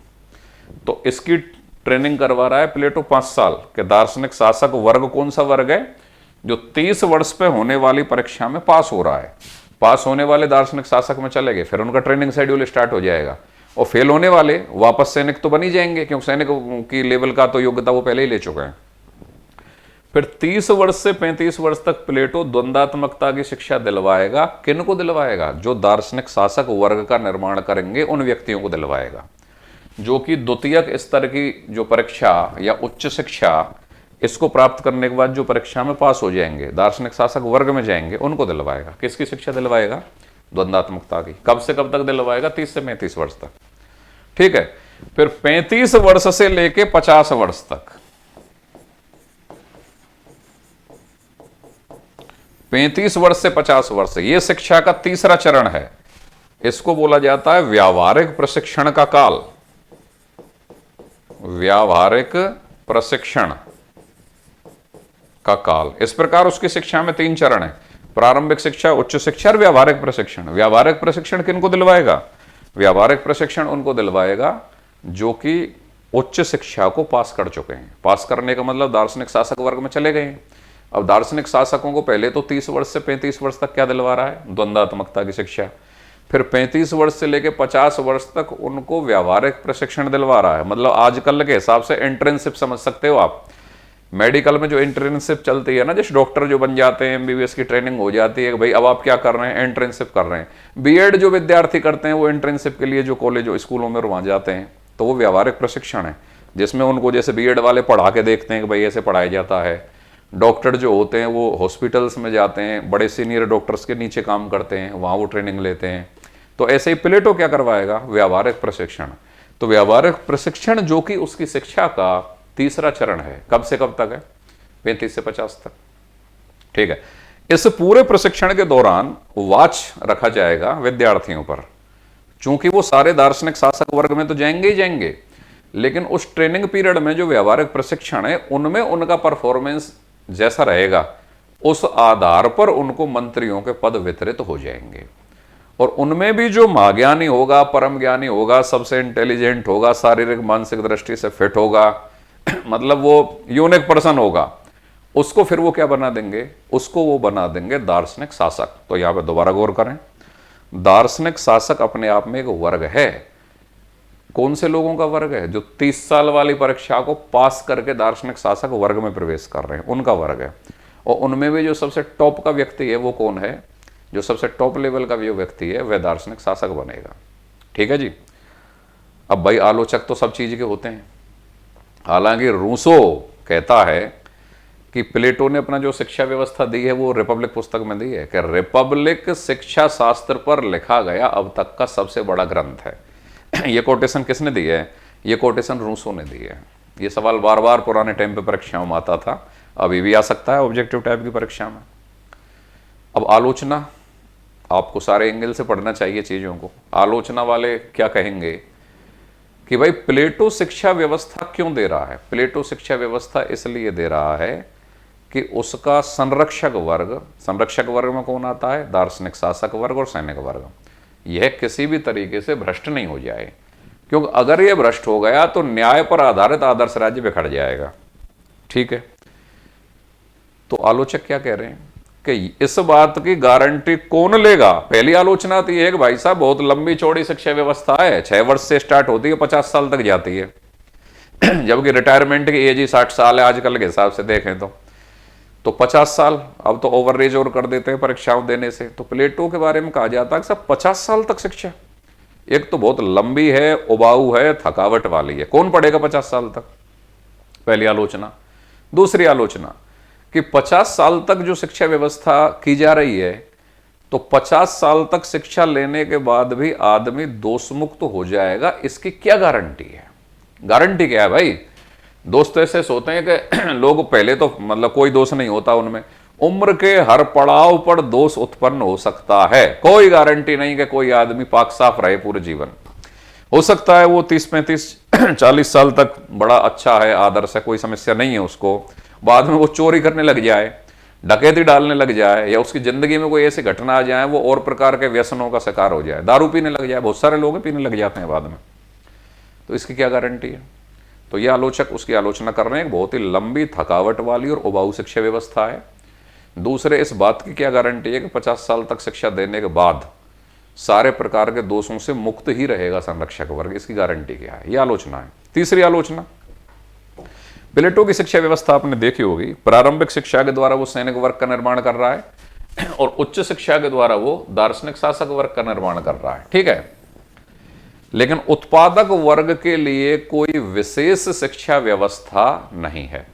तो इसकी ट्रेनिंग करवा रहा है प्लेटो 5 साल के। दार्शनिक शासक वर्ग कौन सा वर्ग है, जो 30 वर्ष पे होने वाली परीक्षा में पास हो रहा है। पास होने वाले दार्शनिक शासक में चले गए, फिर उनका ट्रेनिंग शेड्यूल स्टार्ट हो जाएगा। और फेल होने वाले वापस सैनिक तो बन ही जाएंगे, क्योंकि सैनिक की लेवल का तो योग्यता वो पहले ही ले चुके हैं। फिर 30 वर्ष से 35 वर्ष तक प्लेटो द्वंदात्मकता की शिक्षा दिलवाएगा। किन को दिलवाएगा? जो दार्शनिक शासक वर्ग का निर्माण करेंगे उन व्यक्तियों को दिलवाएगा, जो कि द्वितीयक स्तर की जो परीक्षा या उच्च शिक्षा इसको प्राप्त करने के बाद जो परीक्षा में पास हो जाएंगे, दार्शनिक शासक वर्ग में जाएंगे, उनको दिलवाएगा। किसकी शिक्षा दिलवाएगा? द्वंदात्मकता की। कब से कब तक दिलवाएगा? 30 से 35 वर्ष तक। ठीक है। फिर 35 वर्ष से लेके 50 वर्ष तक, 35 वर्ष से 50 वर्ष, यह शिक्षा का तीसरा चरण है। इसको बोला जाता है व्यावहारिक प्रशिक्षण का काल। व्यावहारिक प्रशिक्षण का काल। इस प्रकार उसकी शिक्षा में 3 चरण है: प्रारंभिक शिक्षा, उच्च शिक्षा और व्यावहारिक प्रशिक्षण। व्यावहारिक प्रशिक्षण किनको दिलवाएगा? व्यावहारिक प्रशिक्षण उनको दिलवाएगा जो कि उच्च शिक्षा को पास कर चुके हैं। पास करने का मतलब दार्शनिक शासक वर्ग में चले गए हैं। अब दार्शनिक शासकों को पहले तो 30 वर्ष से 35 वर्ष तक क्या दिलवा रहा है? द्वंदात्मकता की शिक्षा। फिर 35 वर्ष से लेकर 50 वर्ष तक उनको व्यावहारिक प्रशिक्षण दिलवा रहा है। मतलब आजकल के हिसाब से इंटर्नशिप समझ सकते हो आप। मेडिकल में जो इंटर्नशिप चलती है ना, जैसे डॉक्टर जो बन जाते हैं, एमबीबीएस की ट्रेनिंग हो जाती है कि भाई अब आप क्या कर रहे हैं? इंटर्नशिप कर रहे हैं। बीएड जो विद्यार्थी करते हैं वो इंटर्नशिप के लिए जो कॉलेज स्कूलों में वहाँ जाते हैं, तो वो व्यावहारिक प्रशिक्षण है, जिसमें उनको जैसे बीएड वाले पढ़ा के देखते हैं कि भाई ऐसे पढ़ाया जाता है। डॉक्टर जो होते हैं वो हॉस्पिटल्स में जाते हैं, बड़े सीनियर डॉक्टर्स के नीचे काम करते हैं, वहाँ वो ट्रेनिंग लेते हैं। तो ऐसे ही प्लेटो क्या करवाएगा? व्यावहारिक प्रशिक्षण। तो व्यावहारिक प्रशिक्षण जो कि उसकी शिक्षा का तीसरा चरण है। कब से कब तक है? 35 से 50 तक। ठीक है। इस पूरे प्रशिक्षण के दौरान वॉच रखा जाएगा विद्यार्थियों पर, चूंकि वो सारे दार्शनिक शासक वर्ग में तो जाएंगे ही जाएंगे, लेकिन उस ट्रेनिंग पीरियड में जो व्यावहारिक प्रशिक्षण है उनमें उनका परफॉर्मेंस जैसा रहेगा, उस आधार पर उनको मंत्रियों के पद वितरित हो जाएंगे। और उनमें भी जो महाज्ञानी होगा, परम ज्ञानी होगा, सबसे इंटेलिजेंट होगा, शारीरिक मानसिक दृष्टि से फिट होगा, मतलब वो यूनिक पर्सन होगा, उसको फिर वो क्या बना देंगे? उसको वो बना देंगे दार्शनिक शासक। तो यहां पे दोबारा गौर करें, दार्शनिक शासक अपने आप में एक वर्ग है। कौन से लोगों का वर्ग है? जो 30 साल वाली परीक्षा को पास करके दार्शनिक शासक वर्ग में प्रवेश कर रहे हैं, उनका वर्ग है। और उनमें भी जो सबसे टॉप का व्यक्ति है वो कौन है? जो सबसे टॉप लेवल का जो व्यक्ति है वह दार्शनिक शासक बनेगा। ठीक है जी। अब भाई आलोचक तो सब चीज के होते हैं। हालांकि रूसो कहता है कि प्लेटो ने अपना जो शिक्षा व्यवस्था दी है वो रिपब्लिक पुस्तक में दी है, कि रिपब्लिक शिक्षा शास्त्र पर लिखा गया अब तक का सबसे बड़ा ग्रंथ है। ये कोटेशन किसने दी है? ये कोटेशन रूसो ने दी है। ये सवाल बार बार पुराने टाइम पे परीक्षाओं में आता था, अभी भी आ सकता है ऑब्जेक्टिव टाइप की परीक्षा में। अब आलोचना, आपको सारे एंगल से पढ़ना चाहिए चीजों को। आलोचना वाले क्या कहेंगे कि भाई प्लेटो शिक्षा व्यवस्था क्यों दे रहा है? प्लेटो शिक्षा व्यवस्था इसलिए दे रहा है कि उसका संरक्षक वर्ग में कौन आता है? दार्शनिक शासक वर्ग और सैनिक वर्ग। यह किसी भी तरीके से भ्रष्ट नहीं हो जाए, क्योंकि अगर यह भ्रष्ट हो गया तो न्याय पर आधारित आदर्श राज्य बिखर जाएगा। ठीक है। तो आलोचक क्या कह रहे हैं कि इस बात की गारंटी कौन लेगा? पहली आलोचना तो यह है कि भाई साहब बहुत लंबी चौड़ी शिक्षा व्यवस्था है, 6 वर्ष से स्टार्ट होती है, 50 साल तक जाती है, जबकि रिटायरमेंट की एज ही 60 साल है आजकल के हिसाब से देखें तो 50 साल अब तो ओवर एज और कर देते हैं परीक्षाओं देने से। तो प्लेटो के बारे में कहा जाता है कि सब 50 साल तक शिक्षा, एक तो बहुत लंबी है, उबाऊ है, थकावट वाली है, कौन पढ़ेगा 50 साल तक? पहली आलोचना। दूसरी आलोचना कि 50 साल तक जो शिक्षा व्यवस्था की जा रही है, तो 50 साल तक शिक्षा लेने के बाद भी आदमी दोष मुक्त हो जाएगा, इसकी क्या गारंटी है? गारंटी क्या है भाई? दोस्त ऐसे सोते हैं कि लोग पहले तो मतलब कोई दोष नहीं होता उनमें, उम्र के हर पड़ाव पर दोष उत्पन्न हो सकता है, कोई गारंटी नहीं कि कोई आदमी पाक साफ रहे पूरे जीवन। हो सकता है वो 30-35-40 साल तक बड़ा अच्छा है, आदर्श है, कोई समस्या नहीं है उसको, बाद में वो चोरी करने लग जाए, डकैती डालने लग जाए, या उसकी जिंदगी में कोई ऐसी घटना आ जाए वो और प्रकार के व्यसनों का शिकार हो जाए, दारू पीने लग जाए, बहुत सारे लोग पीने लग जाते हैं बाद में, तो इसकी क्या गारंटी है? तो ये आलोचक उसकी आलोचना कर रहे हैं, बहुत ही लंबी, थकावट वाली और उबाऊ शिक्षा व्यवस्था है। दूसरे, इस बात की क्या गारंटी है कि 50 साल तक शिक्षा देने के बाद सारे प्रकार के दोषों से मुक्त ही रहेगा संरक्षक वर्ग, इसकी गारंटी क्या है? यह आलोचना है। तीसरी आलोचना, प्लेटो की शिक्षा व्यवस्था आपने देखी होगी, प्रारंभिक शिक्षा के द्वारा वो सैनिक वर्ग का निर्माण कर रहा है और उच्च शिक्षा के द्वारा वो दार्शनिक शासक वर्ग का निर्माण कर रहा है, ठीक है। लेकिन उत्पादक वर्ग के लिए कोई विशेष शिक्षा व्यवस्था नहीं है।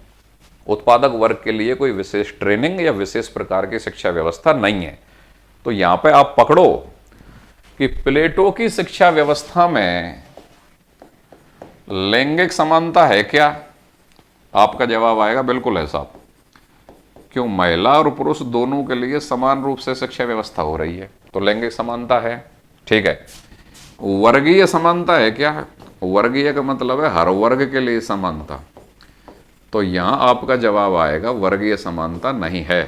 उत्पादक वर्ग के लिए कोई विशेष ट्रेनिंग या विशेष प्रकार की शिक्षा व्यवस्था नहीं है। तो यहां पे आप पकड़ो कि प्लेटो की शिक्षा व्यवस्था में लैंगिक समानता है क्या? आपका जवाब आएगा बिल्कुल है साहब। क्यों? महिला और पुरुष दोनों के लिए समान रूप से शिक्षा व्यवस्था हो रही है, तो लैंगिक समानता है, ठीक है। वर्गीय समानता है क्या? वर्गीय का मतलब है हर वर्ग के लिए समानता, तो यहां आपका जवाब आएगा वर्गीय समानता नहीं है।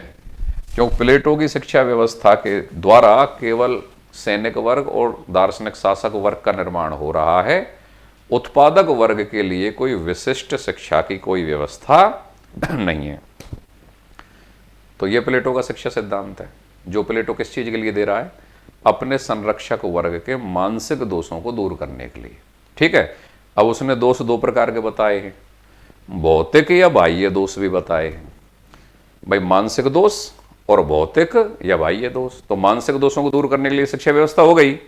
क्यों? प्लेटो की शिक्षा व्यवस्था के द्वारा केवल सैनिक वर्ग और दार्शनिक शासक वर्ग का निर्माण हो रहा है। उत्पादक वर्ग के लिए कोई विशिष्ट शिक्षा की कोई व्यवस्था नहीं है। तो यह प्लेटो का शिक्षा सिद्धांत है, जो प्लेटो किस चीज के लिए दे रहा है? अपने संरक्षक वर्ग के मानसिक दोषों को दूर करने के लिए, ठीक है। अब उसने दोष दो प्रकार के बताए हैं, भौतिक या बाह्य दोष भी बताए हैं। भाई मानसिक दोष और भौतिक या बाह्य दोष। तो मानसिक दोषों को दूर करने के लिए शिक्षा व्यवस्था हो गई।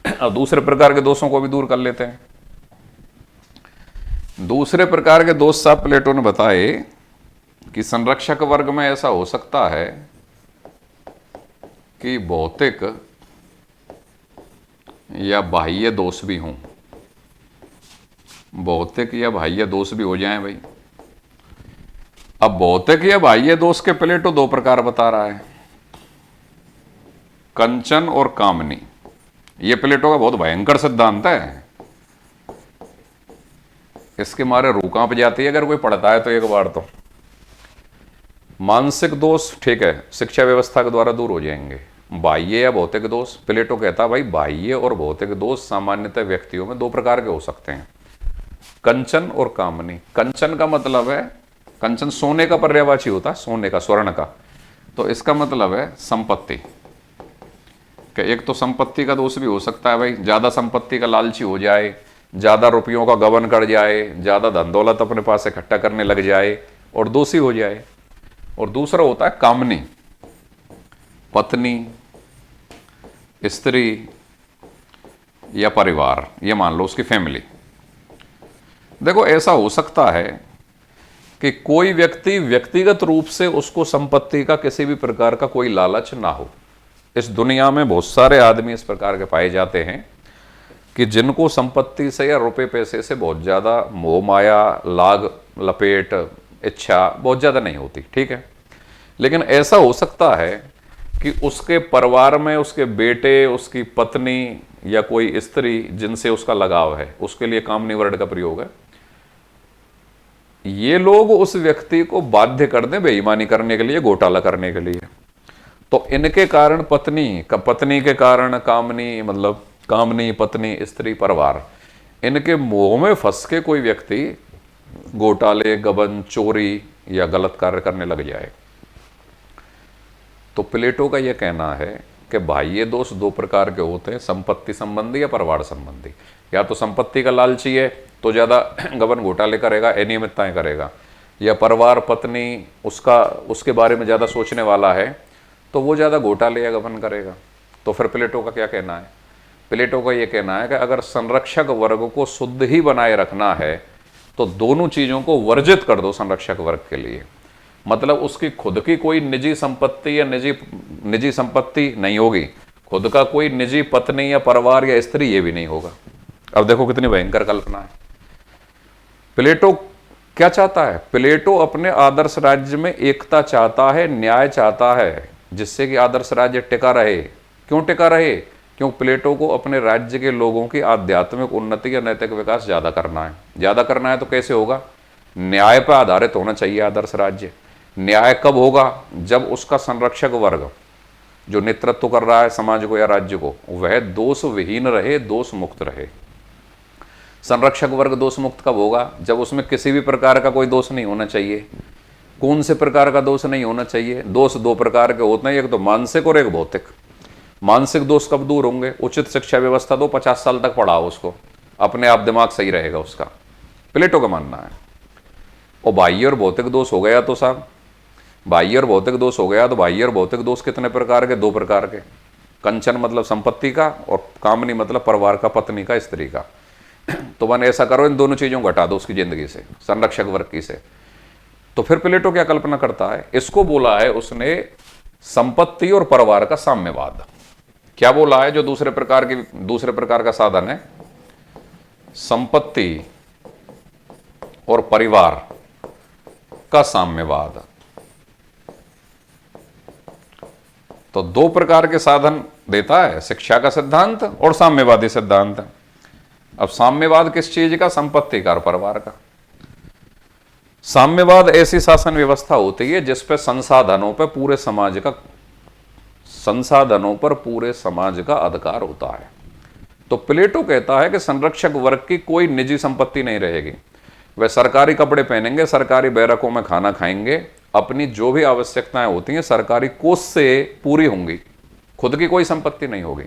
अब दूसरे प्रकार के दोषों को भी दूर कर लेते हैं। दूसरे प्रकार के दोष साहब प्लेटो ने बताए कि संरक्षक वर्ग में ऐसा हो सकता है कि भौतिक या बाह्य दोष भी हों, भौतिक या बाह्य दोष भी हो जाएं भाई। अब भौतिक या बाह्य दोष के प्लेटो दो प्रकार बता रहा है, कंचन और कामनी। यह प्लेटो का बहुत भयंकर सिद्धांत है, इसके मारे रूह कांप जाती है अगर कोई पढ़ता है तो एक बार। तो मानसिक दोष, ठीक है, शिक्षा व्यवस्था के द्वारा दूर हो जाएंगे। बाह्य या भौतिक दोष, प्लेटो कहता है भाई बाह्य और भौतिक दोष सामान्यतः व्यक्तियों में दो प्रकार के हो सकते हैं, कंचन और कामनी। कंचन का मतलब है, कंचन सोने का पर्यायवाची होता है, सोने का, स्वर्ण का। तो इसका मतलब है संपत्ति। कि एक तो संपत्ति का दोष भी हो सकता है भाई, ज्यादा संपत्ति का लालची हो जाए, ज्यादा रुपयों का गबन कर जाए, ज्यादा धन दौलत अपने पास इकट्ठा करने लग जाए और दोषी हो जाए। और दूसरा होता है कामनी, पत्नी, स्त्री या परिवार, ये मान लो उसकी फैमिली। देखो ऐसा हो सकता है कि कोई व्यक्ति व्यक्तिगत रूप से उसको संपत्ति का किसी भी प्रकार का कोई लालच ना हो। इस दुनिया में बहुत सारे आदमी इस प्रकार के पाए जाते हैं कि जिनको संपत्ति से या रुपए पैसे से बहुत ज्यादा मोह माया, लाग लपेट, इच्छा बहुत ज्यादा नहीं होती, ठीक है। लेकिन ऐसा हो सकता है कि उसके परिवार में उसके बेटे, उसकी पत्नी या कोई स्त्री जिनसे उसका लगाव है, उसके लिए कामनी वर्ड का प्रयोग है। ये लोग उस व्यक्ति को बाध्य कर दें बेईमानी करने के लिए, घोटाला करने के लिए। तो इनके कारण पत्नी के कारण कामनी, मतलब कामनी, पत्नी, स्त्री, परिवार, इनके मोह में फंस के कोई व्यक्ति घोटाले, गबन, चोरी या गलत कार्य करने लग जाए। तो प्लेटो का यह कहना है कि बाह्य दोष दो प्रकार के होते हैं, संपत्ति संबंधी या परिवार संबंधी। या तो संपत्ति का लालची है तो ज्यादा गबन घोटाले करेगा, अनियमितताएं करेगा, या परिवार, पत्नी, उसके बारे में ज्यादा सोचने वाला है तो वो ज्यादा घोटाले या गबन करेगा। तो फिर प्लेटो का क्या कहना है? प्लेटो का यह कहना है कि अगर संरक्षक वर्ग को शुद्ध ही बनाए रखना है तो दोनों चीजों को वर्जित कर दो संरक्षक वर्ग के लिए। मतलब उसकी खुद की कोई निजी संपत्ति या निजी संपत्ति नहीं होगी, खुद का कोई निजी पत्नी या परिवार या स्त्री ये भी नहीं होगा। अब देखो कितनी भयंकर कल्पना है। प्लेटो क्या चाहता है? प्लेटो अपने आदर्श राज्य में एकता चाहता है, न्याय चाहता है, जिससे कि आदर्श राज्य टिका रहे। क्यों टिका रहे? क्योंकि प्लेटो को अपने राज्य के लोगों की आध्यात्मिक उन्नति या नैतिक विकास ज्यादा करना है। ज्यादा करना है तो कैसे होगा? न्याय पर आधारित होना चाहिए आदर्श राज्य। न्याय कब होगा? जब उसका संरक्षक वर्ग जो नेतृत्व कर रहा है समाज को या राज्य को, वह दोष विहीन रहे, दोष मुक्त रहे। संरक्षक वर्ग दोष मुक्त कब होगा? जब उसमें किसी भी प्रकार का कोई दोष नहीं होना चाहिए। कौन से प्रकार का दोष नहीं होना चाहिए? दोष दो प्रकार के होते हैं, एक तो मानसिक और एक भौतिक। मानसिक दोष कब दूर होंगे? उचित शिक्षा व्यवस्था दो, 50 साल तक पढ़ाओ उसको, अपने आप दिमाग सही रहेगा उसका। प्लेटो का मानना है। और बाह्य और भौतिक दोष हो गया तो साहब, बाह्य और भौतिक दोष हो गया तो बाह्य और भौतिक दोष कितने प्रकार के? 2 प्रकार के। कंचन मतलब संपत्ति का, और कामनी मतलब परिवार का, पत्नी का, स्त्री का। तो मन ऐसा करो, इन दोनों चीजों को हटा दो उसकी जिंदगी से, संरक्षक वर्ग की से। तो फिर प्लेटो क्या कल्पना करता है? इसको बोला है उसने संपत्ति और परिवार का साम्यवाद। क्या बोला है? जो दूसरे प्रकार का साधन है, संपत्ति और परिवार का साम्यवाद। तो 2 प्रकार के साधन देता है, शिक्षा का सिद्धांत और साम्यवादी सिद्धांत। अब साम्यवाद किस चीज का? संपत्ति का और परिवार का। साम्यवाद ऐसी शासन व्यवस्था होती है जिस पे संसाधनों पर पूरे समाज का अधिकार होता है। तो प्लेटो कहता है कि संरक्षक वर्ग की कोई निजी संपत्ति नहीं रहेगी। वे सरकारी कपड़े पहनेंगे, सरकारी बैरकों में खाना खाएंगे, अपनी जो भी आवश्यकताएं होती हैं सरकारी कोष से पूरी होंगी, खुद की कोई संपत्ति नहीं होगी।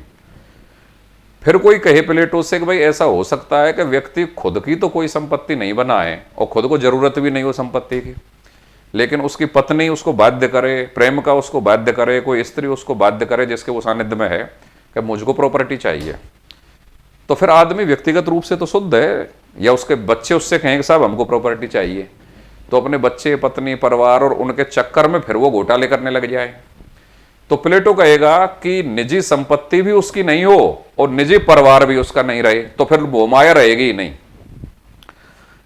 फिर कोई कहे प्लेटो से कि भाई ऐसा हो सकता है कि व्यक्ति खुद की तो कोई संपत्ति नहीं बनाए और खुद को जरूरत भी नहीं हो संपत्ति की, लेकिन उसकी पत्नी उसको बाध्य करे, प्रेम का उसको बाध्य करे, कोई स्त्री उसको बाध्य करे जिसके वो सानिध्य में है कि मुझको प्रॉपर्टी चाहिए। तो फिर आदमी व्यक्तिगत रूप से तो शुद्ध है, या उसके बच्चे उससे कहें कि साहब हमको प्रॉपर्टी चाहिए, तो अपने बच्चे, पत्नी, परिवार और उनके चक्कर में फिर वो घोटाले करने लग जाए। तो प्लेटो कहेगा कि निजी संपत्ति भी उसकी नहीं हो और निजी परिवार भी उसका नहीं रहे, तो फिर वो माया रहेगी ही नहीं।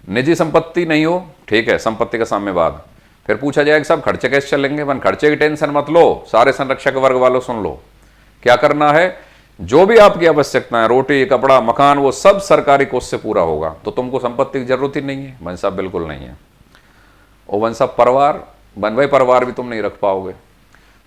निजी संपत्ति नहीं हो, ठीक है, संपत्ति का साम्यवाद। फिर पूछा जाएगा साहब खर्चे कैसे चलेंगे? मन खर्चे की टेंशन मत लो, सारे संरक्षक वर्ग वालों सुन लो। क्या करना है? जो भी आपकी आवश्यकता है, रोटी, कपड़ा, मकान, वो सब सरकारी कोष से पूरा होगा, तो तुमको संपत्ति की जरूरत ही नहीं है। मन साहब बिल्कुल नहीं है। और वन साहब परिवार, वन भाई परिवार भी तुम नहीं रख पाओगे,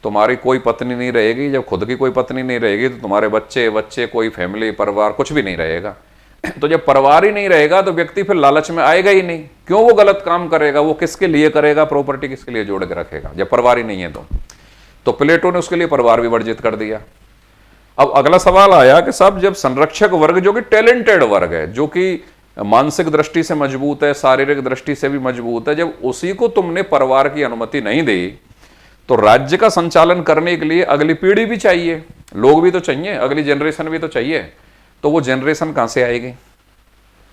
तुम्हारी कोई पत्नी नहीं रहेगी। जब खुद की कोई पत्नी नहीं रहेगी तो तुम्हारे बच्चे, कोई फैमिली, परिवार कुछ भी नहीं रहेगा। तो जब परिवार ही नहीं रहेगा तो व्यक्ति फिर लालच में आएगा ही नहीं। क्यों वो गलत काम करेगा? वो किसके लिए करेगा? प्रॉपर्टी किसके लिए जोड़ के रखेगा जब परिवार ही नहीं है? तो प्लेटो ने उसके लिए परिवार भी वर्जित कर दिया। अब अगला सवाल आया कि साहब जब संरक्षक वर्ग जो कि टैलेंटेड वर्ग है, जो कि मानसिक दृष्टि से मजबूत है, शारीरिक दृष्टि से भी मजबूत है, जब उसी को तुमने परिवार की अनुमति नहीं दी तो राज्य का संचालन करने के लिए अगली पीढ़ी भी चाहिए, लोग भी तो चाहिए, अगली जनरेशन भी तो चाहिए। तो वो जनरेशन कहां से आएगी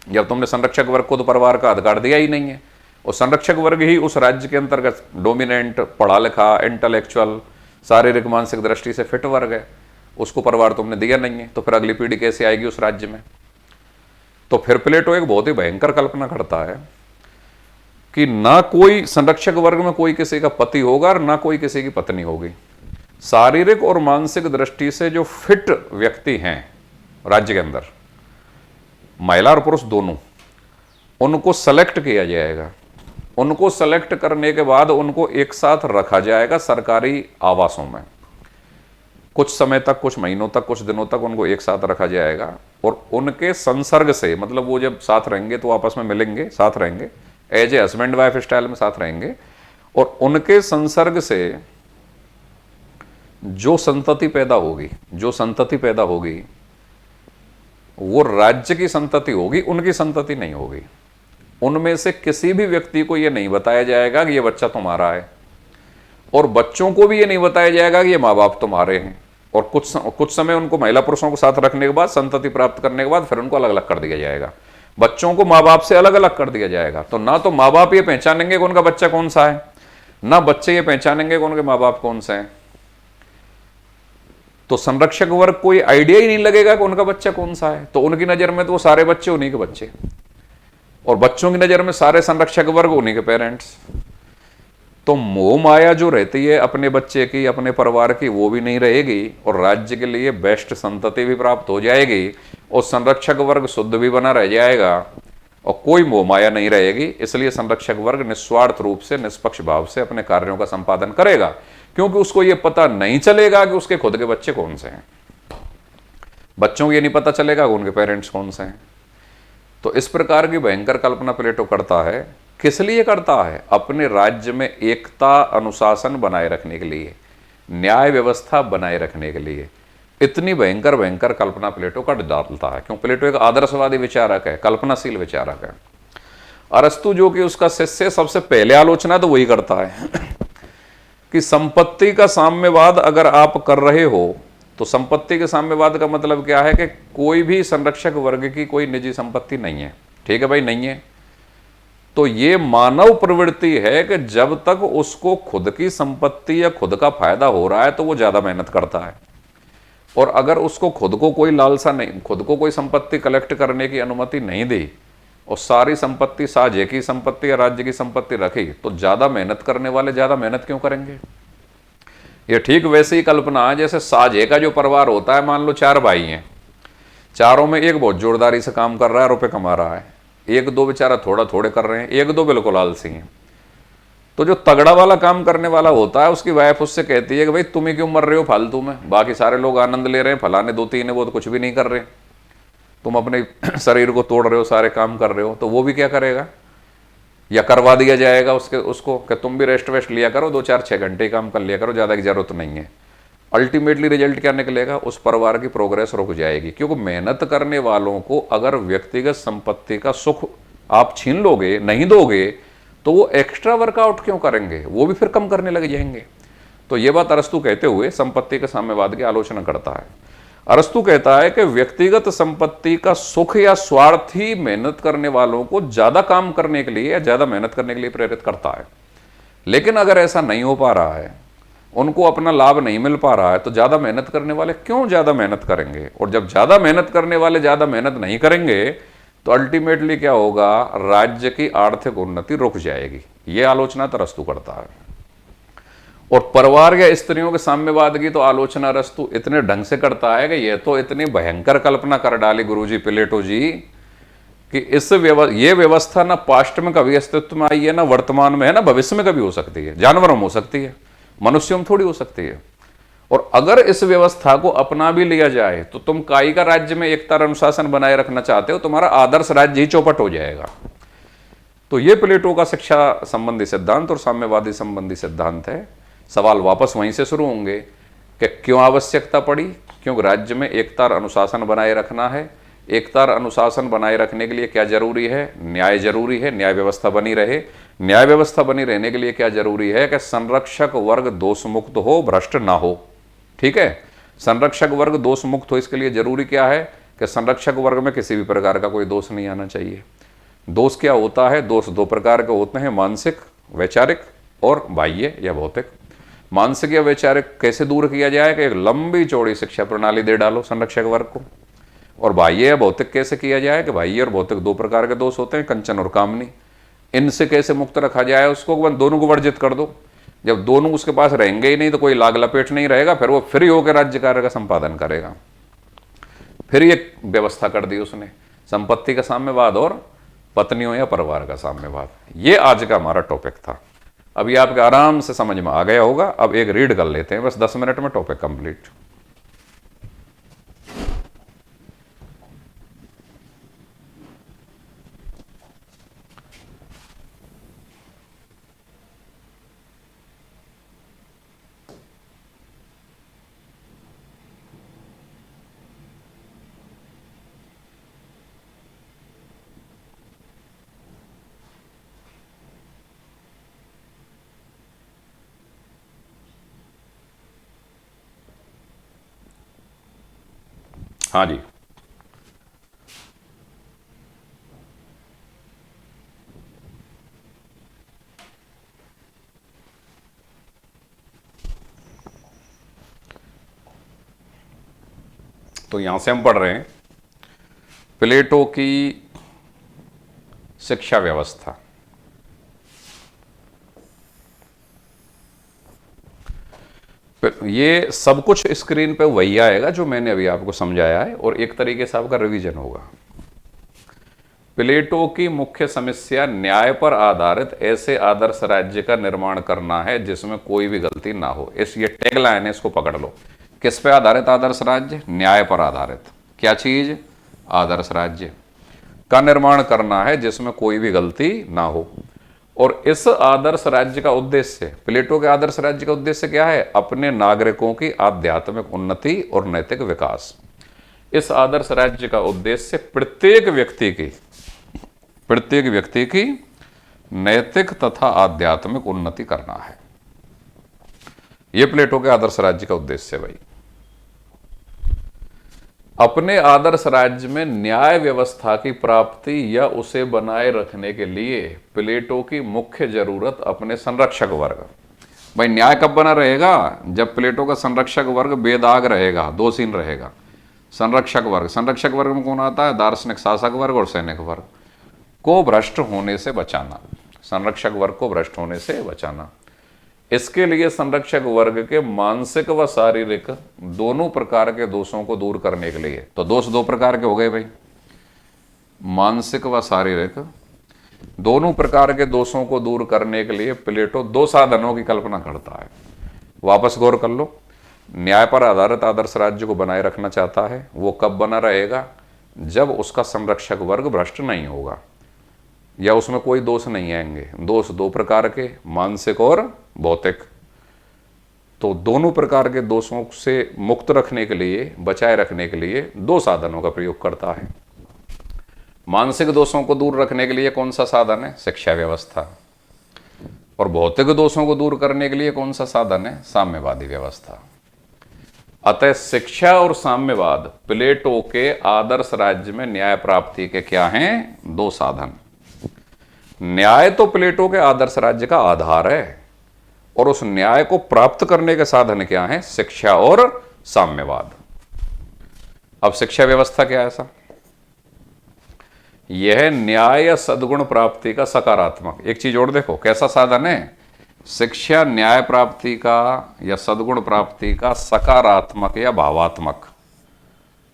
जब तुमने संरक्षक वर्ग को तो परिवार का अधिकार दिया ही नहीं है? और संरक्षक वर्ग ही उस राज्य के अंतर्गत डोमिनेंट, पढ़ा लिखा, इंटेलेक्चुअल, शारीरिक मानसिक दृष्टि से फिट वर्ग है, उसको परिवार तुमने दिया नहीं है, तो फिर अगली पीढ़ी कैसे आएगी उस राज्य में? तो फिर प्लेटो एक बहुत ही भयंकर कल्पना करता है कि ना कोई संरक्षक वर्ग में कोई किसी का पति होगा और ना कोई किसी की पत्नी होगी। शारीरिक और मानसिक दृष्टि से जो फिट व्यक्ति हैं राज्य के अंदर, महिला और पुरुष दोनों, उनको सेलेक्ट किया जाएगा। उनको सेलेक्ट करने के बाद उनको एक साथ रखा जाएगा सरकारी आवासों में, कुछ समय तक, कुछ महीनों तक, कुछ दिनों तक उनको एक साथ रखा जाएगा। और उनके संसर्ग से, मतलब वो जब साथ रहेंगे तो आपस में मिलेंगे, साथ रहेंगे, as a husband wife style में साथ रहेंगे, और उनके संसर्ग से जो संतति पैदा होगी वो राज्य की संतति होगी, उनकी संतति नहीं होगी। उनमें से किसी भी व्यक्ति को यह नहीं बताया जाएगा कि यह बच्चा तुम्हारा है, और बच्चों को भी यह नहीं बताया जाएगा कि ये माँ बाप तुम्हारे हैं। और कुछ समय उनको महिला पुरुषों को साथ रखने के बाद, संतति प्राप्त करने के बाद फिर उनको अलग अलग कर दिया जाएगा। बच्चों को माँ बाप से अलग अलग कर दिया जाएगा। तो ना तो माँ बाप ये पहचानेंगे कि उनका बच्चा कौन सा है, ना बच्चे ये पहचानेंगे कि उनके माँ बाप कौन से हैं। तो संरक्षक वर्ग को ये आइडिया ही नहीं लगेगा कि उनका बच्चा कौन सा है। तो उनकी नजर में तो वो सारे बच्चे उन्हीं के बच्चे, और बच्चों की नजर में सारे संरक्षक वर्ग उन्हीं के पेरेंट्स। तो मोह माया जो रहती है अपने बच्चे की, अपने परिवार की, वो भी नहीं रहेगी, और राज्य के लिए बेस्ट संतति भी प्राप्त हो जाएगी, और संरक्षक वर्ग शुद्ध भी बना रह जाएगा, और कोई मोह माया नहीं रहेगी। इसलिए संरक्षक वर्ग निस्वार्थ रूप से, निष्पक्ष भाव से अपने कार्यों का संपादन करेगा, क्योंकि उसको यह पता नहीं चलेगा कि उसके खुद के बच्चे कौन से हैं। बच्चों को यह नहीं पता चलेगा कि उनके पेरेंट्स कौन से हैं। तो इस प्रकार की भयंकर कल्पना प्लेटो करता है। किस लिए करता है? अपने राज्य में एकता, अनुशासन बनाए रखने के लिए, न्याय व्यवस्था बनाए रखने के लिए। इतनी भयंकर कल्पना प्लेटो कर डालता है। क्यों? प्लेटो एक आदर्शवादी विचारक है, कल्पनाशील विचारक है। अरस्तु जो कि उसका शिष्य, सबसे पहले आलोचना तो वही करता है कि संपत्ति का साम्यवाद अगर आप कर रहे हो तो संपत्ति के साम्यवाद का मतलब क्या है कि कोई भी संरक्षक वर्ग की कोई निजी संपत्ति नहीं है। ठीक है भाई, नहीं है। तो ये मानव प्रवृत्ति है कि जब तक उसको खुद की संपत्ति या खुद का फायदा हो रहा है तो वो ज्यादा मेहनत करता है, और अगर उसको खुद को कोई लालसा नहीं, खुद को कोई संपत्ति कलेक्ट करने की अनुमति नहीं दी और सारी संपत्ति साझे की संपत्ति या राज्य की संपत्ति रखी, तो ज्यादा मेहनत करने वाले ज्यादा मेहनत क्यों करेंगे। ये ठीक वैसे ही कल्पना है जैसे साझे का जो परिवार होता है, मान लो 4 भाई हैं, चारों में एक बहुत जोरदारी से काम कर रहा है, रुपए कमा रहा है, एक दो बेचारा थोड़ा थोड़े कर रहे हैं, एक दो बिल्कुल आलसी हैं। तो जो तगड़ा वाला काम करने वाला होता है उसकी वाइफ उससे कहती है कि भाई तुम ही क्यों मर रहे हो फालतू में, बाकी सारे लोग आनंद ले रहे हैं, फलाने 2-3 है वो तो कुछ भी नहीं कर रहे, तुम अपने शरीर को तोड़ रहे हो, सारे काम कर रहे हो। तो वो भी क्या करेगा, या करवा दिया जाएगा उसको कि तुम भी रेस्ट वेस्ट लिया करो, 2-4-6 घंटे काम कर लिया करो, ज़्यादा की जरूरत नहीं है। अल्टीमेटली रिजल्ट क्या निकलेगा, उस परिवार की प्रोग्रेस रुक जाएगी, क्योंकि मेहनत करने वालों को अगर व्यक्तिगत संपत्ति का सुख आप छीन लोगे, नहीं दोगे, तो वो एक्स्ट्रा वर्कआउट क्यों करेंगे, वो भी फिर कम करने लग जाएंगे। तो ये बात अरस्तु कहते हुए संपत्ति के साम्यवाद की आलोचना करता है। अरस्तु कहता है कि व्यक्तिगत संपत्ति का सुख या स्वार्थ ही मेहनत करने वालों को ज्यादा काम करने के लिए या ज्यादा मेहनत करने के लिए प्रेरित करता है। लेकिन अगर ऐसा नहीं हो पा रहा है, उनको अपना लाभ नहीं मिल पा रहा है, तो ज्यादा मेहनत करने वाले क्यों ज्यादा मेहनत करेंगे, और जब ज्यादा मेहनत करने वाले ज्यादा मेहनत नहीं करेंगे तो अल्टीमेटली क्या होगा, राज्य की आर्थिक उन्नति रुक जाएगी। यह आलोचना अरस्तु करता है। और परिवार या स्त्रियों के साम्यवाद की तो आलोचना अरस्तु इतने ढंग से करता है कि यह तो इतनी भयंकर कल्पना कर डाली गुरुजी प्लेटो जी कि ये व्यवस्था ना पास्ट में कभी अस्तित्व में आई है, ना वर्तमान में है, ना भविष्य में कभी हो सकती है। जानवरों में हो सकती है, मनुष्यों में थोड़ी हो सकती है। और अगर इस व्यवस्था को अपना भी लिया जाए तो तुम कायिका राज्य में एकता और अनुशासन बनाए रखना चाहते हो, तुम्हारा आदर्श राज्य ही चौपट हो जाएगा। तो ये प्लेटो का शिक्षा संबंधी सिद्धांत और साम्यवादी संबंधी सिद्धांत है। सवाल वापस वहीं से शुरू होंगे कि क्यों आवश्यकता पड़ी, क्योंकि राज्य में एकता और अनुशासन बनाए रखना है। एकता और अनुशासन बनाए रखने के लिए क्या जरूरी है, न्याय जरूरी है, न्याय व्यवस्था बनी रहे। न्याय व्यवस्था बनी रहने के लिए क्या जरूरी है कि संरक्षक वर्ग दोष मुक्त हो, भ्रष्ट ना हो। ठीक है, संरक्षक वर्ग दोष मुक्त हो, इसके लिए जरूरी क्या है कि संरक्षक वर्ग में किसी भी प्रकार का कोई दोष नहीं आना चाहिए। दोष क्या होता है, दोष 2 प्रकार के होते हैं, मानसिक, वैचारिक और बाह्य या भौतिक। मानसिक या वैचारिक कैसे दूर किया जाए कि एक लंबी चौड़ी शिक्षा प्रणाली दे डालो संरक्षक वर्ग को। और बाह्य या भौतिक कैसे किया जाए कि बाह्य और भौतिक 2 प्रकार के दोष होते हैं, कंचन और कामनी। इनसे कैसे मुक्त रखा जाए उसको, दोनों को वर्जित कर दो। जब दोनों उसके पास रहेंगे ही नहीं तो कोई लाग लपेट नहीं रहेगा, फिर वो फ्री होकर राज्य कार्य का संपादन करेगा। फिर ये व्यवस्था कर दी उसने, संपत्ति का साम्यवाद और पत्नियों या परिवार का साम्यवाद। ये आज का हमारा टॉपिक था। अभी आपके आराम से समझ में आ गया होगा। अब एक रीड कर लेते हैं, बस 10 मिनट में टॉपिक कंप्लीट। हाँ जी, तो यहां से हम पढ़ रहे हैं प्लेटो की शिक्षा व्यवस्था। ये सब कुछ स्क्रीन पे वही आएगा जो मैंने अभी आपको समझाया है, और एक तरीके से आपका रिवीजन होगा। प्लेटो की मुख्य समस्या न्याय पर आधारित ऐसे आदर्श राज्य का निर्माण करना है जिसमें कोई भी गलती ना हो। ये टैगलाइन है, इसको पकड़ लो। किस पे आधारित आदर्श राज्य? न्याय पर आधारित। क्या चीज? आदर्श राज्य का निर्माण करना है जिसमें कोई भी गलती ना हो। और इस आदर्श राज्य का उद्देश्य, प्लेटो के आदर्श राज्य का उद्देश्य क्या है? अपने नागरिकों की आध्यात्मिक उन्नति और नैतिक विकास। इस आदर्श राज्य का उद्देश्य प्रत्येक व्यक्ति की प्रत्येक व्यक्ति की नैतिक तथा आध्यात्मिक उन्नति करना है। यह प्लेटो के आदर्श राज्य का उद्देश्य है भाई। अपने आदर्श राज्य में न्याय व्यवस्था की प्राप्ति या उसे बनाए रखने के लिए प्लेटो की मुख्य जरूरत अपने संरक्षक वर्ग। भाई न्याय कब बना रहेगा? जब प्लेटो का संरक्षक वर्ग बेदाग रहेगा, दोषहीन रहेगा। संरक्षक वर्ग में कौन आता है? दार्शनिक शासक वर्ग और सैनिक वर्ग को भ्रष्ट होने से बचाना। संरक्षक वर्ग को भ्रष्ट होने से बचाना। इसके लिए संरक्षक वर्ग के मानसिक व शारीरिक दोनों प्रकार के दोषों को दूर करने के लिए, तो दोष दो प्रकार के हो गए भाई, मानसिक व शारीरिक दोनों प्रकार के दोषों को दूर करने के लिए प्लेटो दो साधनों की कल्पना करता है। वापस गौर कर लो, न्याय पर आधारित आदर्श राज्य को बनाए रखना चाहता है। वो कब बना रहेगा? जब उसका संरक्षक वर्ग भ्रष्ट नहीं होगा या उसमें कोई दोष नहीं आएंगे। दोष दो प्रकार के, मानसिक और भौतिक। तो दोनों प्रकार के दोषों से मुक्त रखने के लिए, बचाए रखने के लिए दो साधनों का प्रयोग करता है। मानसिक दोषों को दूर रखने के लिए कौन सा साधन है? शिक्षा व्यवस्था। और भौतिक दोषों को दूर करने के लिए कौन सा साधन है? साम्यवादी व्यवस्था। अतः शिक्षा और साम्यवाद प्लेटो के आदर्श राज्य में न्याय प्राप्ति के क्या हैं? दो साधन। न्याय तो प्लेटो के आदर्श राज्य का आधार है और उस न्याय को प्राप्त करने के साधन क्या हैं? शिक्षा और साम्यवाद। अब शिक्षा व्यवस्था क्या है? ऐसा यह न्याय या सद्गुण प्राप्ति का सकारात्मक, एक चीज और देखो कैसा साधन है? शिक्षा न्याय प्राप्ति का या सद्गुण प्राप्ति का सकारात्मक या भावात्मक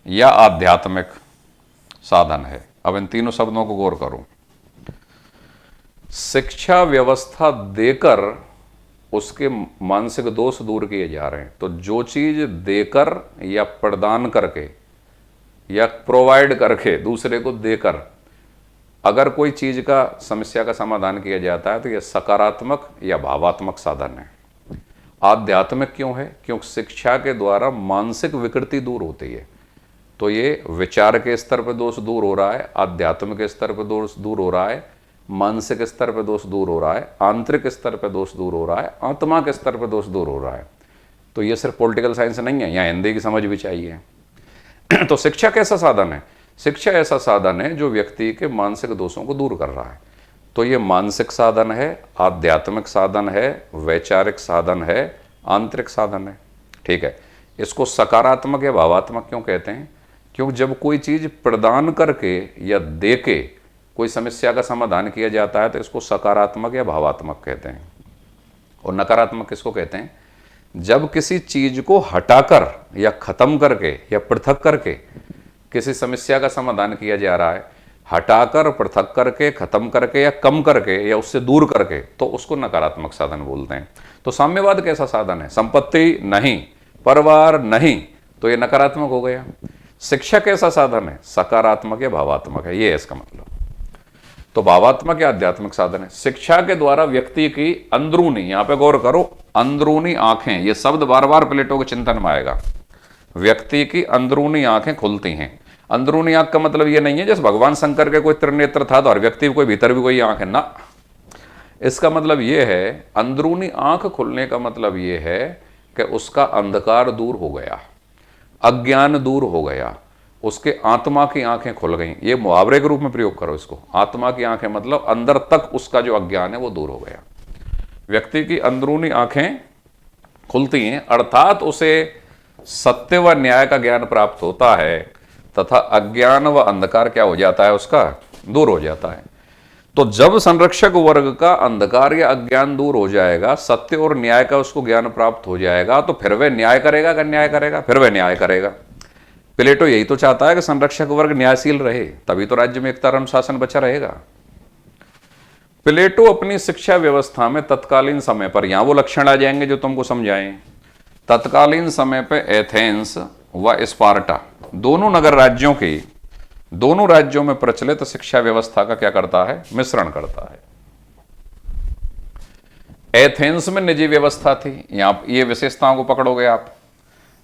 या आध्यात्मिक साधन है। अब इन तीनों शब्दों को गौर करो। शिक्षा व्यवस्था देकर उसके मानसिक दोष दूर किए जा रहे हैं। तो जो चीज देकर या प्रदान करके या प्रोवाइड करके, दूसरे को देकर अगर कोई चीज का समस्या का समाधान किया जाता है तो यह सकारात्मक या भावात्मक साधन है। आध्यात्मिक क्यों है? क्योंकि शिक्षा के द्वारा मानसिक विकृति दूर होती है। तो ये विचार के स्तर पर दोष दूर हो रहा है, आध्यात्मिक के स्तर पर दोष दूर हो रहा है, मानसिक स्तर पर दोष दूर हो रहा है, आंतरिक स्तर पर दोष दूर हो रहा है, आत्मा के स्तर पर दोष दूर हो रहा है। तो ये सिर्फ पॉलिटिकल साइंस नहीं है, यहाँ हिंदी की समझ भी चाहिए। तो शिक्षा कैसा साधन है? शिक्षा ऐसा साधन है जो व्यक्ति के मानसिक दोषों को दूर कर रहा है। तो ये मानसिक साधन है, आध्यात्मिक साधन है, वैचारिक साधन है, आंतरिक साधन है। ठीक है। इसको सकारात्मक या भावात्मक क्यों कहते हैं? क्योंकि जब कोई चीज प्रदान करके या दे के कोई समस्या का समाधान किया जाता है तो इसको सकारात्मक या भावात्मक कहते हैं। और नकारात्मक किसको कहते हैं? जब किसी चीज को हटाकर या खत्म करके या पृथक करके किसी समस्या का समाधान किया जा रहा है, हटाकर, पृथक करके, खत्म करके या कम करके या उससे दूर करके, तो उसको नकारात्मक साधन बोलते हैं। तो साम्यवाद कैसा साधन है? संपत्ति नहीं, परिवार नहीं, तो ये नकारात्मक हो गया। शिक्षा कैसा साधन है? सकारात्मक या भावात्मक है, ये है इसका मतलब। तो भावात्मक या आध्यात्मिक साधन है। शिक्षा के द्वारा व्यक्ति की अंदरूनी, यहां पे गौर करो, अंदरूनी आंखें, ये शब्द बार बार प्लेटो के चिंतन में आएगा। व्यक्ति की अंदरूनी आंखें खुलती हैं। अंदरूनी आंख का मतलब ये नहीं है जैसे भगवान शंकर के कोई त्रिनेत्र था तो हर व्यक्ति कोई भीतर भी कोई आंख है ना। इसका मतलब ये है, अंदरूनी आंख खुलने का मतलब ये है कि उसका अंधकार दूर हो गया, अज्ञान दूर हो गया, उसके आत्मा की आंखें खुल गई। ये मुहावरे के रूप में प्रयोग करो इसको। आत्मा की आंखें मतलब अंदर तक उसका जो अज्ञान है वो दूर हो गया। व्यक्ति की अंदरूनी आंखें खुलती हैं, अर्थात उसे सत्य व न्याय का ज्ञान प्राप्त होता है तथा अज्ञान व अंधकार क्या हो जाता है? उसका दूर हो जाता है। तो जब संरक्षक वर्ग का अंधकार या अज्ञान दूर हो जाएगा, सत्य और न्याय का उसको ज्ञान प्राप्त हो जाएगा, तो फिर वह न्याय करेगा कि अन्याय करेगा? फिर वह न्याय करेगा। प्लेटो यही तो चाहता है कि संरक्षक वर्ग न्यायशील रहे, तभी तो राज्य में एकता और अनुशासन बचा रहेगा। प्लेटो अपनी शिक्षा व्यवस्था में तत्कालीन समय पर, यहां वो लक्षण आ जाएंगे जो तुमको समझाएं। तत्कालीन समय पर एथेंस व स्पार्टा दोनों नगर राज्यों की, दोनों राज्यों में प्रचलित शिक्षा व्यवस्था का क्या करता है? मिश्रण करता है। एथेंस में निजी व्यवस्था थी, यहां ये विशेषताओं को पकड़ोगे आप।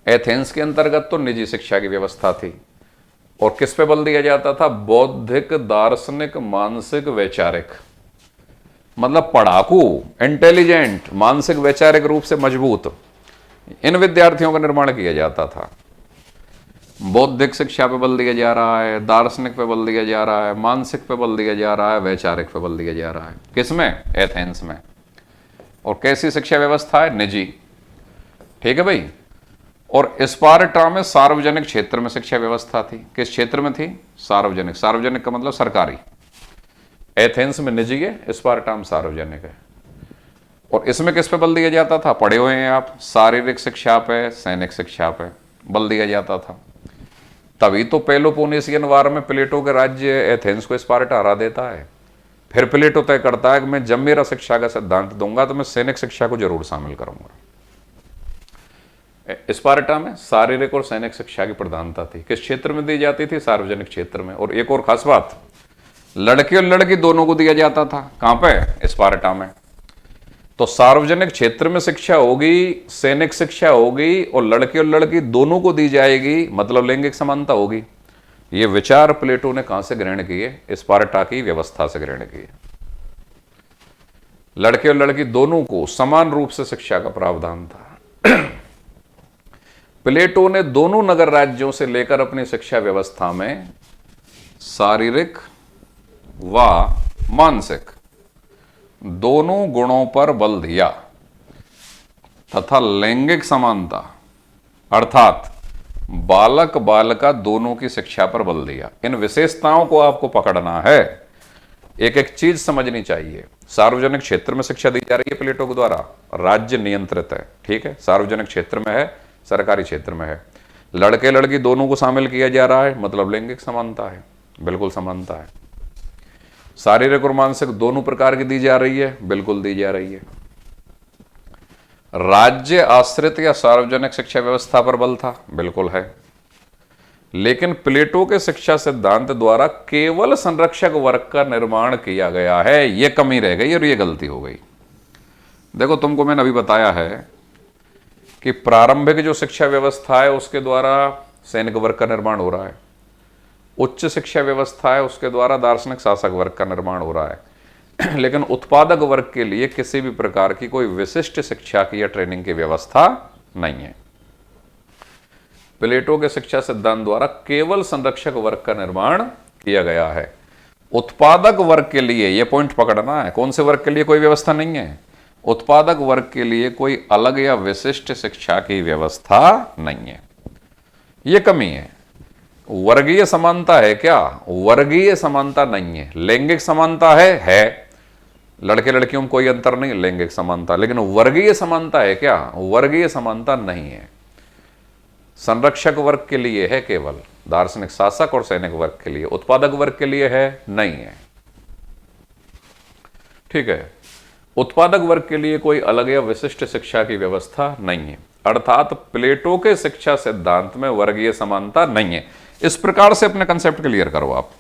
एथेंस के अंतर्गत तो निजी शिक्षा की व्यवस्था थी। और किस पे बल दिया जाता था? बौद्धिक, दार्शनिक, मानसिक, वैचारिक। मतलब पढ़ाकू, इंटेलिजेंट, मानसिक वैचारिक रूप से मजबूत, इन विद्यार्थियों का निर्माण किया जाता था। बौद्धिक शिक्षा पे बल दिया जा रहा है, दार्शनिक पे बल दिया जा रहा है, मानसिक पे बल दिया जा रहा है, वैचारिक पे बल दिया जा रहा है। किसमें? एथेंस में। और कैसी शिक्षा व्यवस्था है? निजी। ठीक है भाई। और स्पार्टा में सार्वजनिक क्षेत्र में शिक्षा व्यवस्था थी। किस क्षेत्र में थी? सार्वजनिक। सार्वजनिक का मतलब सरकारी। एथेंस में निजी है, स्पार्टा में सार्वजनिक है। और इसमें किस पे बल दिया जाता था? पढ़े हुए हैं आप, शारीरिक शिक्षा पे, सैनिक शिक्षा पे बल दिया जाता था। तभी तो पेलोपोनेशियन वार में प्लेटो के राज्य एथेंस को स्पार्टा हरा देता है। फिर प्लेटो तय करता है कि मैं जब मेरा शिक्षा का सिद्धांत दूंगा तो मैं सैनिक शिक्षा को जरूर शामिल करूंगा। स्पार्टा में शारीरिक और सैनिक शिक्षा की प्रधानता थी। किस क्षेत्र में दी जाती थी? सार्वजनिक क्षेत्र में। और एक और खास बात, लड़के और लड़की दोनों को दिया जाता था। कहां पे? स्पार्टा में। तो सार्वजनिक क्षेत्र में शिक्षा होगी, सैनिक शिक्षा होगी, और लड़के और लड़की दोनों को दी जाएगी, मतलब लैंगिक समानता होगी। ये विचार प्लेटो ने कहां से ग्रहण किए? स्पार्टा की व्यवस्था से ग्रहण किए। लड़के और लड़की दोनों को समान रूप से शिक्षा का प्रावधान था। प्लेटो ने दोनों नगर राज्यों से लेकर अपनी शिक्षा व्यवस्था में शारीरिक व मानसिक दोनों गुणों पर बल दिया तथा लैंगिक समानता अर्थात बालक बालिका दोनों की शिक्षा पर बल दिया। इन विशेषताओं को आपको पकड़ना है, एक एक चीज समझनी चाहिए। सार्वजनिक क्षेत्र में शिक्षा दी जा रही है प्लेटो के द्वारा, राज्य नियंत्रित है। ठीक है, सार्वजनिक क्षेत्र में है, सरकारी क्षेत्र में है। लड़के लड़की दोनों को शामिल किया जा रहा है, मतलब लैंगिक समानता है, बिल्कुल समानता है। शारीरिक और मानसिक दोनों प्रकार की दी जा रही है, बिल्कुल दी जा रही है। राज्य आश्रित या सार्वजनिक शिक्षा व्यवस्था पर बल था, बिल्कुल है। लेकिन प्लेटो के शिक्षा सिद्धांत द्वारा केवल संरक्षक वर्ग का निर्माण किया गया है, यह कमी रह गई और यह गलती हो गई। देखो, तुमको मैंने अभी बताया है कि प्रारंभिक जो शिक्षा व्यवस्था है उसके द्वारा सैनिक वर्ग का निर्माण हो रहा है, उच्च शिक्षा व्यवस्था है उसके द्वारा दार्शनिक शासक वर्ग का निर्माण हो रहा है। लेकिन उत्पादक वर्ग के लिए किसी भी प्रकार की कोई विशिष्ट शिक्षा की या ट्रेनिंग की व्यवस्था नहीं है। प्लेटो के शिक्षा सिद्धांत द्वारा केवल संरक्षक वर्ग का निर्माण किया गया है। उत्पादक वर्ग के लिए, यह पॉइंट पकड़ना है, कौन से वर्ग के लिए कोई व्यवस्था नहीं है? उत्पादक वर्ग के लिए कोई अलग या विशिष्ट शिक्षा की व्यवस्था नहीं है, यह कमी है। वर्गीय समानता है क्या? वर्गीय समानता नहीं है। लैंगिक समानता है, लड़के लड़कियों में कोई अंतर नहीं, लैंगिक समानता। लेकिन वर्गीय समानता है क्या? वर्गीय समानता नहीं है। संरक्षक वर्ग के लिए है केवल, दार्शनिक शासक और सैनिक वर्ग के लिए, उत्पादक वर्ग के लिए है नहीं है। ठीक है, उत्पादक वर्ग के लिए कोई अलग या विशिष्ट शिक्षा की व्यवस्था नहीं है, अर्थात प्लेटो के शिक्षा सिद्धांत में वर्गीय समानता नहीं है। इस प्रकार से अपने कंसेप्ट क्लियर करो आप।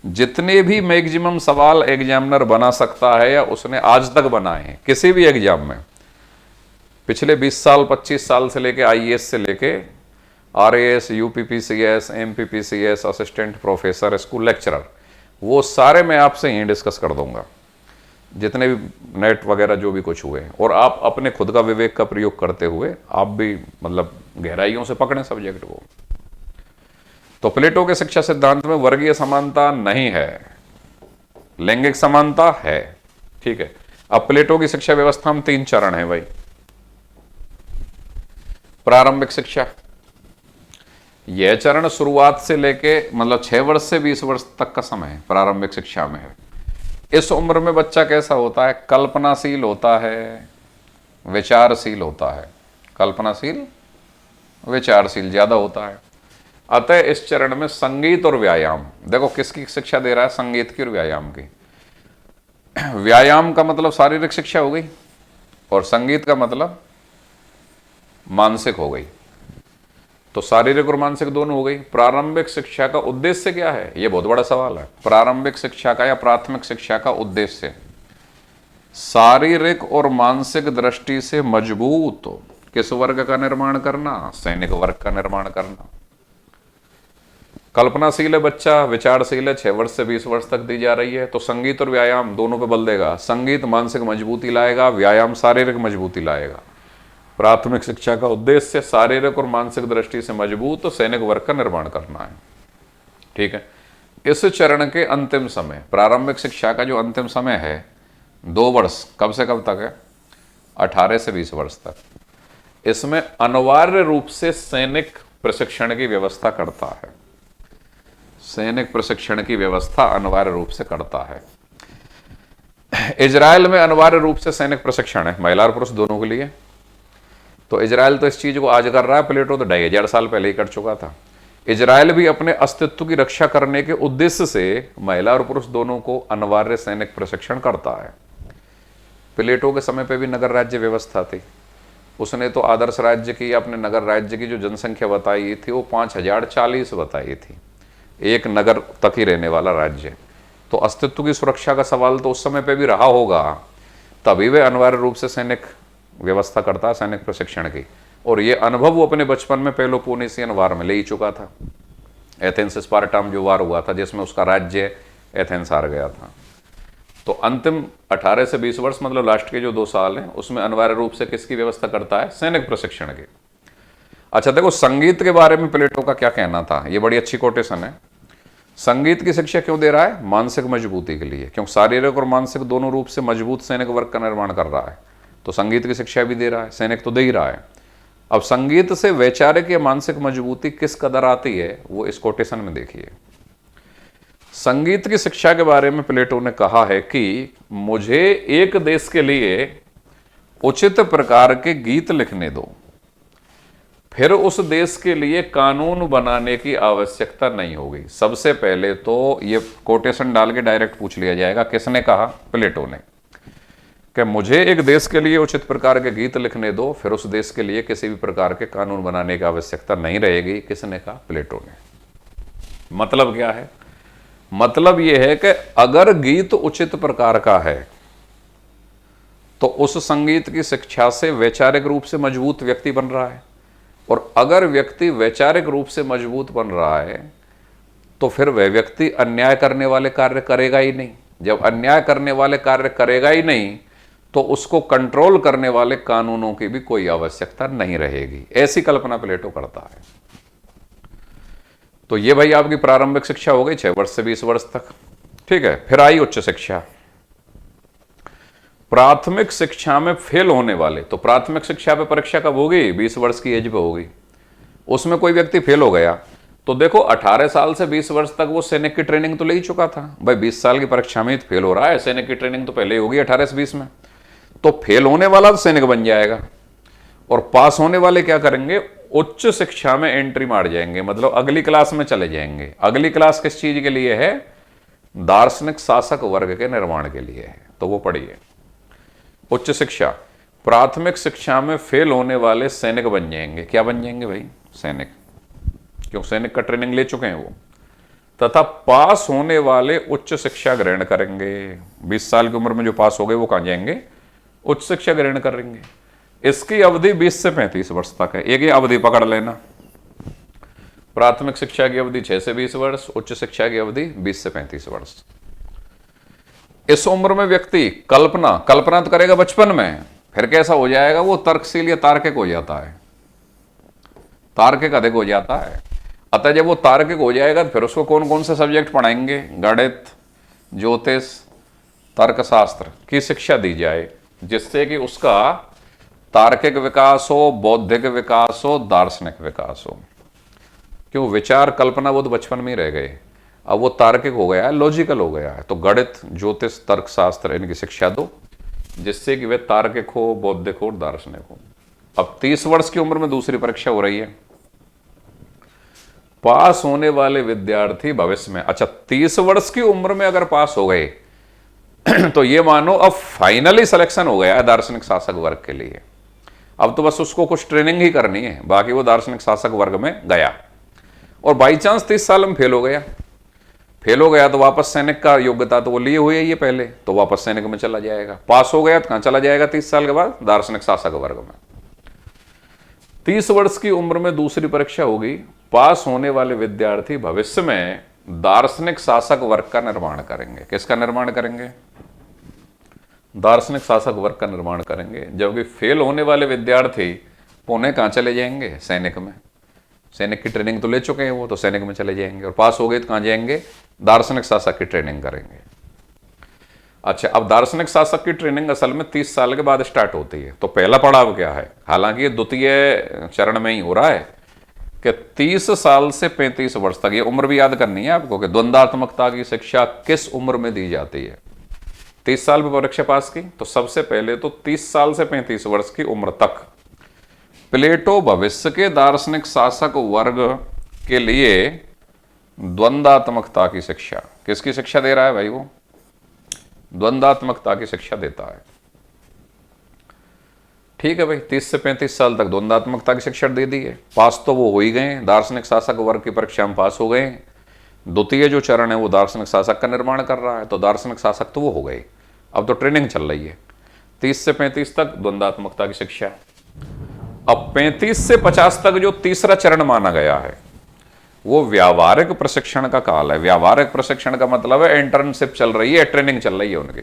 जितने भी मैक्सिमम सवाल एग्जामिनर बना सकता है या उसने आज तक बनाए हैं किसी भी एग्जाम में, पिछले 20 साल 25 साल से लेके आईएएस से लेके RAS, UPPCS, MPPCS, assistant professor, school lecturer, वो सारे मैं आपसे यहीं डिस्कस कर दूंगा, जितने भी नेट वगैरह जो भी कुछ हुए। और आप अपने खुद का विवेक का प्रयोग करते हुए आप भी मतलब गहराइयों से पकड़ें सब्जेक्ट को। तो प्लेटो के शिक्षा सिद्धांत में वर्गीय समानता नहीं है, लैंगिक समानता है। ठीक है, अब प्लेटो की शिक्षा व्यवस्था में 3 चरण है भाई। प्रारंभिक शिक्षा, यह चरण शुरुआत से लेके मतलब 6 वर्ष से 20 वर्ष तक का समय है, प्रारंभिक शिक्षा में है। इस उम्र में बच्चा कैसा होता है? कल्पनाशील होता है, विचारशील होता है। कल्पनाशील, विचारशील ज्यादा होता है। अतः इस चरण में संगीत और व्यायाम, देखो किसकी शिक्षा दे रहा है? संगीत की और व्यायाम की। व्यायाम का मतलब शारीरिक शिक्षा हो गई और संगीत का मतलब मानसिक हो गई। तो शारीरिक और मानसिक दोनों हो गई। प्रारंभिक शिक्षा का उद्देश्य क्या है? यह बहुत बड़ा सवाल है। प्रारंभिक शिक्षा का या प्राथमिक शिक्षा का उद्देश्य शारीरिक और मानसिक दृष्टि से मजबूत किस वर्ग का निर्माण करना? सैनिक वर्ग का निर्माण करना। कल्पनाशील है बच्चा, विचारशील है, 6 वर्ष से 20 वर्ष तक दी जा रही है। तो संगीत और व्यायाम दोनों पे बल देगा। संगीत मानसिक मजबूती लाएगा, व्यायाम शारीरिक मजबूती लाएगा। प्राथमिक शिक्षा का उद्देश्य शारीरिक और मानसिक दृष्टि से मजबूत सैनिक वर्ग का निर्माण करना है। ठीक है। इस चरण के अंतिम समय, प्रारंभिक शिक्षा का जो अंतिम समय है 2 वर्ष, कब से कब तक है? 18 से 20 वर्ष तक। इसमें अनिवार्य रूप से सैनिक प्रशिक्षण की व्यवस्था करता है। सैनिक प्रशिक्षण की व्यवस्था अनिवार्य रूप से करता है। इजराइल में अनिवार्य रूप से सैनिक प्रशिक्षण है, महिला और पुरुष दोनों के लिए। तो इजराइल तो इस चीज को आज कर रहा है, प्लेटो तो 2500 साल पहले ही कर चुका था। इजराइल भी अपने अस्तित्व की रक्षा करने के उद्देश्य से महिला और पुरुष दोनों को अनिवार्य सैनिक प्रशिक्षण करता है। प्लेटो के समय पे भी नगर राज्य व्यवस्था थी। उसने तो आदर्श राज्य की, अपने नगर राज्य की जो जनसंख्या बताई थी वो 5040 बताई थी, एक नगर तक ही रहने वाला राज्य। तो अस्तित्व की सुरक्षा का सवाल तो उस समय पे भी रहा होगा, तभी वे अनिवार्य रूप से सैनिक व्यवस्था करता है, सैनिक प्रशिक्षण की। और ये अनुभव वो अपने बचपन में पेलोपोनेशियन वार में ले ही चुका था। एथेंस स्पार्टा जो वार हुआ था, जिसमें उसका राज्य एथेंस हार गया था। तो अंतिम 18 से 20 वर्ष, मतलब लास्ट के जो 2 साल हैं, उसमें अनिवार्य रूप से किसकी व्यवस्था करता है? सैनिक प्रशिक्षण की। अच्छा देखो, संगीत के बारे में प्लेटो का क्या कहना था, ये बड़ी अच्छी कोटेशन है। संगीत की शिक्षा क्यों दे रहा है? मानसिक मजबूती के लिए, क्योंकि शारीरिक और मानसिक दोनों रूप से मजबूत सैनिक वर्ग का निर्माण कर रहा है। तो संगीत की शिक्षा भी दे रहा है, सैनिक तो दे ही रहा है। अब संगीत से वैचारिक या मानसिक मजबूती किस कदर आती है, वो इस कोटेशन में देखिए। संगीत की शिक्षा के बारे में प्लेटो ने कहा है कि मुझे एक देश के लिए उचित प्रकार के गीत लिखने दो, फिर उस देश के लिए कानून बनाने की आवश्यकता नहीं होगी। सबसे पहले तो ये कोटेशन डाल के डायरेक्ट पूछ लिया जाएगा, किसने कहा? प्लेटो ने। कि मुझे एक देश के लिए उचित प्रकार के गीत लिखने दो, फिर उस देश के लिए किसी भी प्रकार के कानून बनाने की आवश्यकता नहीं रहेगी। किसने कहा? प्लेटो ने। मतलब क्या है? मतलब यह है कि अगर गीत उचित प्रकार का है तो उस संगीत की शिक्षा से वैचारिक रूप से मजबूत व्यक्ति बन रहा है, और अगर व्यक्ति वैचारिक रूप से मजबूत बन रहा है तो फिर वह व्यक्ति अन्याय करने वाले कार्य करेगा ही नहीं। जब अन्याय करने वाले कार्य करेगा ही नहीं तो उसको कंट्रोल करने वाले कानूनों की भी कोई आवश्यकता नहीं रहेगी। ऐसी कल्पना प्लेटो करता है। तो ये भाई आपकी प्रारंभिक शिक्षा हो गई 6 वर्ष से 20 वर्ष तक। ठीक है। फिर आई उच्च शिक्षा। प्राथमिक शिक्षा में फेल होने वाले, तो प्राथमिक शिक्षा पे परीक्षा कब होगी? 20 वर्ष की एज पे होगी। उसमें कोई व्यक्ति फेल हो गया तो देखो 18 साल से 20 वर्ष तक वो सैनिक की ट्रेनिंग तो ले ही चुका था। भाई 20 साल की परीक्षा में फेल हो रहा है, सैनिक की ट्रेनिंग तो पहले ही होगी 18 से 20 में। तो फेल होने वाला तो सैनिक बन जाएगा, और पास होने वाले क्या करेंगे? उच्च शिक्षा में एंट्री मार जाएंगे, मतलब अगली क्लास में चले जाएंगे। अगली क्लास किस चीज के लिए है? दार्शनिक शासक वर्ग के निर्माण के लिए है। तो वो पढ़िए। उच्च शिक्षा, प्राथमिक शिक्षा में फेल होने वाले सैनिक बन जाएंगे। क्या बन जाएंगे भाई? सैनिक, क्यों? सैनिक का ट्रेनिंग ले चुके हैं वो। तथा पास होने वाले उच्च शिक्षा ग्रहण करेंगे। 20 साल की उम्र में जो पास हो गए वो कहां जाएंगे? उच्च शिक्षा ग्रहण करेंगे। इसकी अवधि 20 से 35 वर्ष तक है। एक ही अवधि पकड़ लेना। प्राथमिक शिक्षा की अवधि 6 से 20 वर्ष, उच्च शिक्षा की अवधि 20 से 35 वर्ष। इस उम्र में व्यक्ति कल्पना तो करेगा बचपन में, फिर कैसा हो जाएगा? वो तर्कशील या तार्किक हो जाता है, तार्किक अधिक हो जाता है। अतः जब वो तार्किक हो जाएगा तो फिर उसको कौन कौन से सब्जेक्ट पढ़ाएंगे? गणित, ज्योतिष, तर्कशास्त्र की शिक्षा दी जाए, जिससे कि उसका तार्किक विकास हो, बौद्धिक विकास हो, दार्शनिक विकास हो। क्यों? विचार कल्पना वो तो बचपन में ही रह गए, अब वो तार्किक हो गया है, लॉजिकल हो गया है। तो गणित, ज्योतिष, तर्कशास्त्र इनकी शिक्षा दो, जिससे कि वे तार्किक हो, बौद्धिक हो, दार्शनिक हो। अब 30 वर्ष की उम्र में दूसरी परीक्षा हो रही है। पास होने वाले विद्यार्थी भविष्य में, अच्छा 30 वर्ष की उम्र में अगर पास हो गए तो ये मानो अब फाइनली सिलेक्शन हो गया है दार्शनिक शासक वर्ग के लिए। अब तो बस उसको कुछ ट्रेनिंग ही करनी है, बाकी वो दार्शनिक शासक वर्ग में गया। और बाई चांस 30 साल में फेल हो गया तो वापस सैनिक का योग्यता तो वो लिए हुए ही है पहले, तो वापस सैनिक में चला जाएगा। पास हो गया तो कहां चला जाएगा 30 साल के बाद? दार्शनिक शासक वर्ग में। 30 वर्ष की उम्र में दूसरी परीक्षा होगी पास होने वाले विद्यार्थी भविष्य में दार्शनिक शासक वर्ग का निर्माण करेंगे। किसका निर्माण करेंगे? दार्शनिक शासक वर्ग का निर्माण करेंगे। जबकि फेल होने वाले विद्यार्थी पुणे कहाँ चले जाएंगे? सैनिक में। सैनिक की ट्रेनिंग तो ले चुके हैं वो, तो सैनिक में चले जाएंगे। और पास हो गए तो कहाँ जाएंगे? दार्शनिक शासक की ट्रेनिंग करेंगे। अच्छा, अब दार्शनिक शासक की ट्रेनिंग असल में 30 साल के बाद स्टार्ट होती है। तो पहला पड़ाव क्या है? हालांकि ये द्वितीय चरण में ही हो रहा है कि 30 साल से 35 वर्ष तक, ये उम्र भी याद करनी है आपको कि द्वंद्वात्मकता की शिक्षा किस उम्र में दी जाती है। 30 साल में परीक्षा पास की तो सबसे पहले तो 30 साल से 35 वर्ष की उम्र तक प्लेटो भविष्य के दार्शनिक शासक वर्ग के लिए द्वंद्वात्मकता की शिक्षा, किसकी शिक्षा दे रहा है भाई? वो द्वंद्वात्मकता की शिक्षा देता है। ठीक है भाई, 30 से 35 साल तक द्वंद्वात्मकता की शिक्षा दे दी है। पास तो वो हो ही गए, दार्शनिक शासक वर्ग की परीक्षा में पास हो गए। द्वितीय जो चरण है वो दार्शनिक शासक का निर्माण कर रहा है, तो दार्शनिक शासक तो वो हो गए। अब तो ट्रेनिंग चल रही है 30 से 35 तक द्वंद्वात्मकता की शिक्षा। अब 35 से 50 तक जो तीसरा चरण माना गया है वो व्यावहारिक प्रशिक्षण का काल है। व्यावहारिक प्रशिक्षण का मतलब है इंटर्नशिप चल रही है, ट्रेनिंग चल रही है उनकी।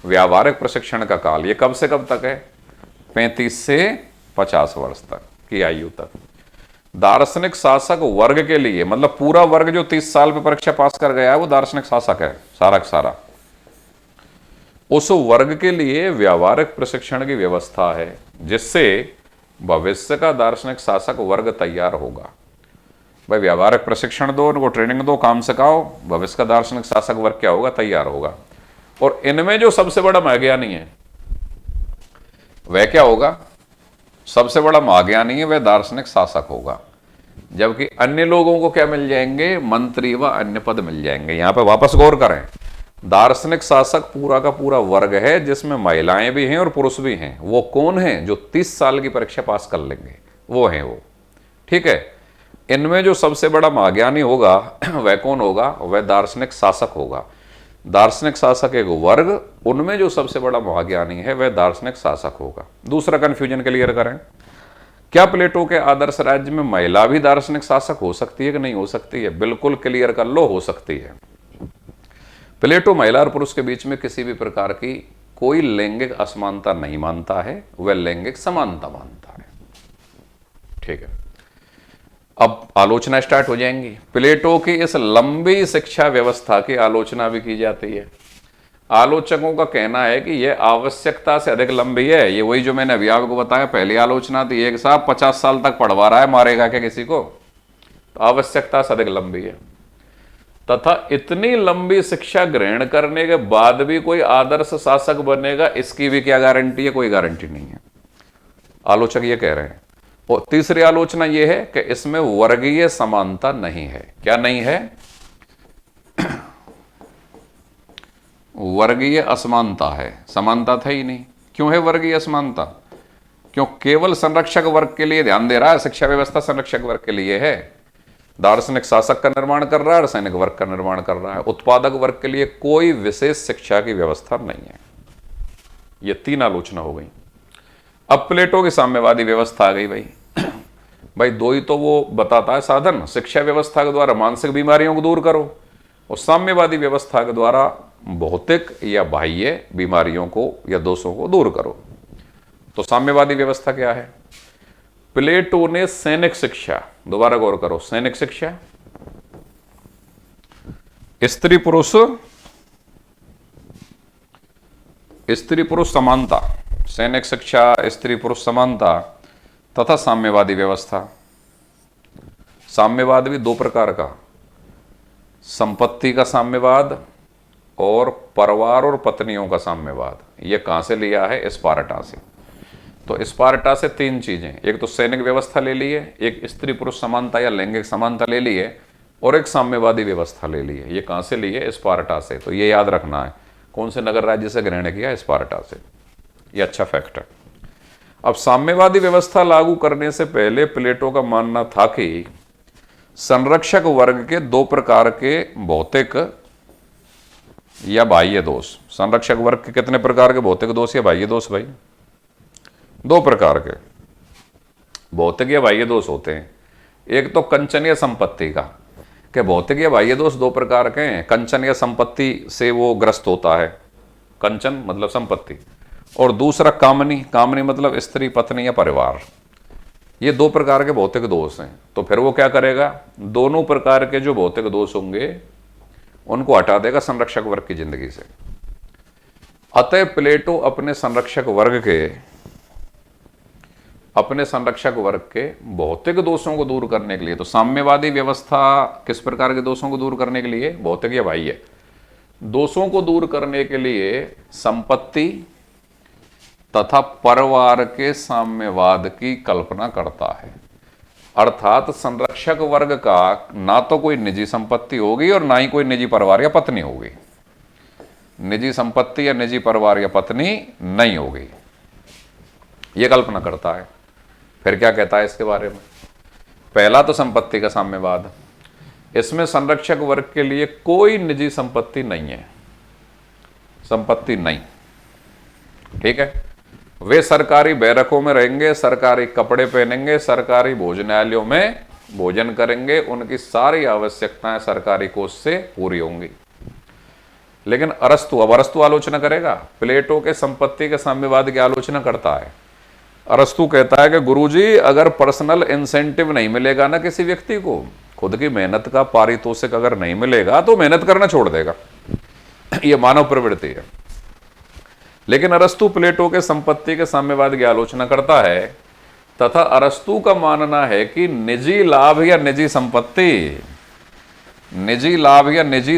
व्यावहारिक प्रशिक्षण का काल ये कब से कब तक है? 35 से 50 वर्ष तक की आयु तक। दार्शनिक शासक वर्ग के लिए, मतलब पूरा वर्ग जो 30 साल में परीक्षा पास कर गया है वो दार्शनिक शासक है सारा का सारा। उस वर्ग के लिए व्यावहारिक प्रशिक्षण की व्यवस्था है जिससे भविष्य का दार्शनिक शासक वर्ग तैयार होगा। भाई व्यावहारिक प्रशिक्षण दो, उनको ट्रेनिंग दो, काम सिखाओ, भविष्य का दार्शनिक शासक वर्ग क्या होगा? तैयार होगा। और इनमें जो सबसे बड़ा महाज्ञानी है वह क्या होगा? सबसे बड़ा महाज्ञानी है वह दार्शनिक शासक होगा। जबकि अन्य लोगों को क्या मिल जाएंगे? मंत्री व अन्य पद मिल जाएंगे। यहां पे वापस गौर करें, दार्शनिक शासक पूरा का पूरा वर्ग है जिसमें महिलाएं भी हैं और पुरुष भी हैं। वो कौन है? जो 30 साल की परीक्षा पास कर लेंगे, वो हैं वो। ठीक है, इनमें जो सबसे बड़ा महाज्ञानी होगा वह कौन होगा? वह दार्शनिक शासक होगा। दार्शनिक शासक एक वर्ग, उनमें जो सबसे बड़ा महाज्ञानी है वह दार्शनिक शासक होगा। दूसरा कंफ्यूजन क्लियर करें, क्या प्लेटो के आदर्श राज्य में महिला भी दार्शनिक शासक हो सकती है कि नहीं हो सकती है? बिल्कुल क्लियर कर लो, हो सकती है। प्लेटो महिला और पुरुष के बीच में किसी भी प्रकार की कोई लैंगिक असमानता नहीं मानता है, वह लैंगिक समानता मानता है। ठीक है, अब आलोचना स्टार्ट हो जाएंगी। प्लेटो की इस लंबी शिक्षा व्यवस्था की आलोचना भी की जाती है। आलोचकों का कहना है कि यह आवश्यकता से अधिक लंबी है। ये वही जो मैंने अभी आपको बताया, पहली आलोचना थी एक साहब 50 साल तक पढ़वा रहा है, मारेगा क्या किसी को? तो आवश्यकता से अधिक लंबी है। तथा इतनी लंबी शिक्षा ग्रहण करने के बाद भी कोई आदर्श शासक बनेगा, इसकी भी क्या गारंटी है? कोई गारंटी नहीं है, आलोचक ये कह रहे हैं। और तीसरी आलोचना यह है कि इसमें वर्गीय समानता नहीं है। क्या नहीं है? वर्गीय असमानता है, समानता था ही नहीं। क्यों है वर्गीय असमानता? क्यों केवल संरक्षक वर्ग के लिए ध्यान दे रहा है? शिक्षा व्यवस्था संरक्षक वर्ग के लिए है। दार्शनिक शासक का निर्माण कर रहा है, रासायनिक वर्ग का निर्माण कर रहा है। उत्पादक वर्ग के लिए कोई विशेष शिक्षा की व्यवस्था नहीं है। ये 3 आलोचना हो गई। अब प्लेटो की साम्यवादी व्यवस्था आ गई भाई। भाई दो ही तो वो बताता है साधन, शिक्षा व्यवस्था के द्वारा मानसिक बीमारियों को दूर करो और साम्यवादी व्यवस्था के द्वारा भौतिक या बाह्य बीमारियों को या दोषों को दूर करो। तो साम्यवादी व्यवस्था क्या है? प्लेटो ने सैनिक शिक्षा, दोबारा गौर करो, सैनिक शिक्षा, स्त्री पुरुष समानता, सैनिक शिक्षा, स्त्री पुरुष समानता तथा साम्यवादी व्यवस्था। साम्यवाद भी 2 प्रकार का, संपत्ति का साम्यवाद और परिवार और पत्नियों का साम्यवाद। ये कहां से लिया है? स्पार्टा से। तो स्पार्टा से 3 चीजें, एक तो सैनिक व्यवस्था ले ली है, एक स्त्री पुरुष समानता या लैंगिक समानता ले ली है, और एक साम्यवादी व्यवस्था ले ली है। ये कहां से ली है? स्पार्टा से। तो ये याद रखना है, कौन से नगर राज्य से ग्रहण किया? स्पार्टा से। ये अच्छा फैक्ट है। अब साम्यवादी व्यवस्था लागू करने से पहले प्लेटो का मानना था कि संरक्षक वर्ग के 2 प्रकार के भौतिक या बाह्य दोष। संरक्षक वर्ग के कितने प्रकार के भौतिक दोष या बाह्य दोष भाई? 2 प्रकार के भौतिक या बाह्य दोष होते हैं। एक तो कंचन या संपत्ति का, कि भौतिक या बाह्य दोष दो प्रकार के हैं। कंचन या संपत्ति से वो ग्रस्त होता है, कंचन मतलब संपत्ति, और दूसरा कामनी, कामनी मतलब स्त्री पत्नी या परिवार। ये दो प्रकार के भौतिक दोष हैं। तो फिर वो क्या करेगा, दोनों प्रकार के जो भौतिक दोष होंगे उनको हटा देगा संरक्षक वर्ग की जिंदगी से। अतः प्लेटो अपने संरक्षक वर्ग के भौतिक दोषों को दूर करने के लिए, तो साम्यवादी व्यवस्था किस प्रकार के दोषों को दूर करने के लिए, भौतिक या बाह्य दोषों को दूर करने के लिए संपत्ति तथा परिवार के साम्यवाद की कल्पना करता है। अर्थात संरक्षक वर्ग का ना तो कोई निजी संपत्ति होगी और ना ही कोई निजी परिवार या पत्नी होगी। निजी संपत्ति या निजी परिवार या पत्नी नहीं होगी, यह कल्पना करता है। फिर क्या कहता है इसके बारे में, पहला तो संपत्ति का साम्यवाद, इसमें संरक्षक वर्ग के लिए कोई निजी संपत्ति नहीं है, संपत्ति नहीं, ठीक है। वे सरकारी बैरकों में रहेंगे, सरकारी कपड़े पहनेंगे, सरकारी भोजनालयों में भोजन करेंगे, उनकी सारी आवश्यकताएं सरकारी कोष से पूरी होंगी। लेकिन अरस्तु आलोचना करेगा, प्लेटो के संपत्ति के साम्यवाद की आलोचना करता है। अरस्तु कहता है कि गुरुजी, अगर पर्सनल इंसेंटिव नहीं मिलेगा ना किसी व्यक्ति को, खुद की मेहनत का पारितोषिक अगर नहीं मिलेगा तो मेहनत करना छोड़ देगा, यह मानव प्रवृत्ति है। लेकिन अरस्तु प्लेटो के संपत्ति के साम्यवाद की आलोचना करता है, तथा अरस्तु का मानना है कि निजी लाभ या निजी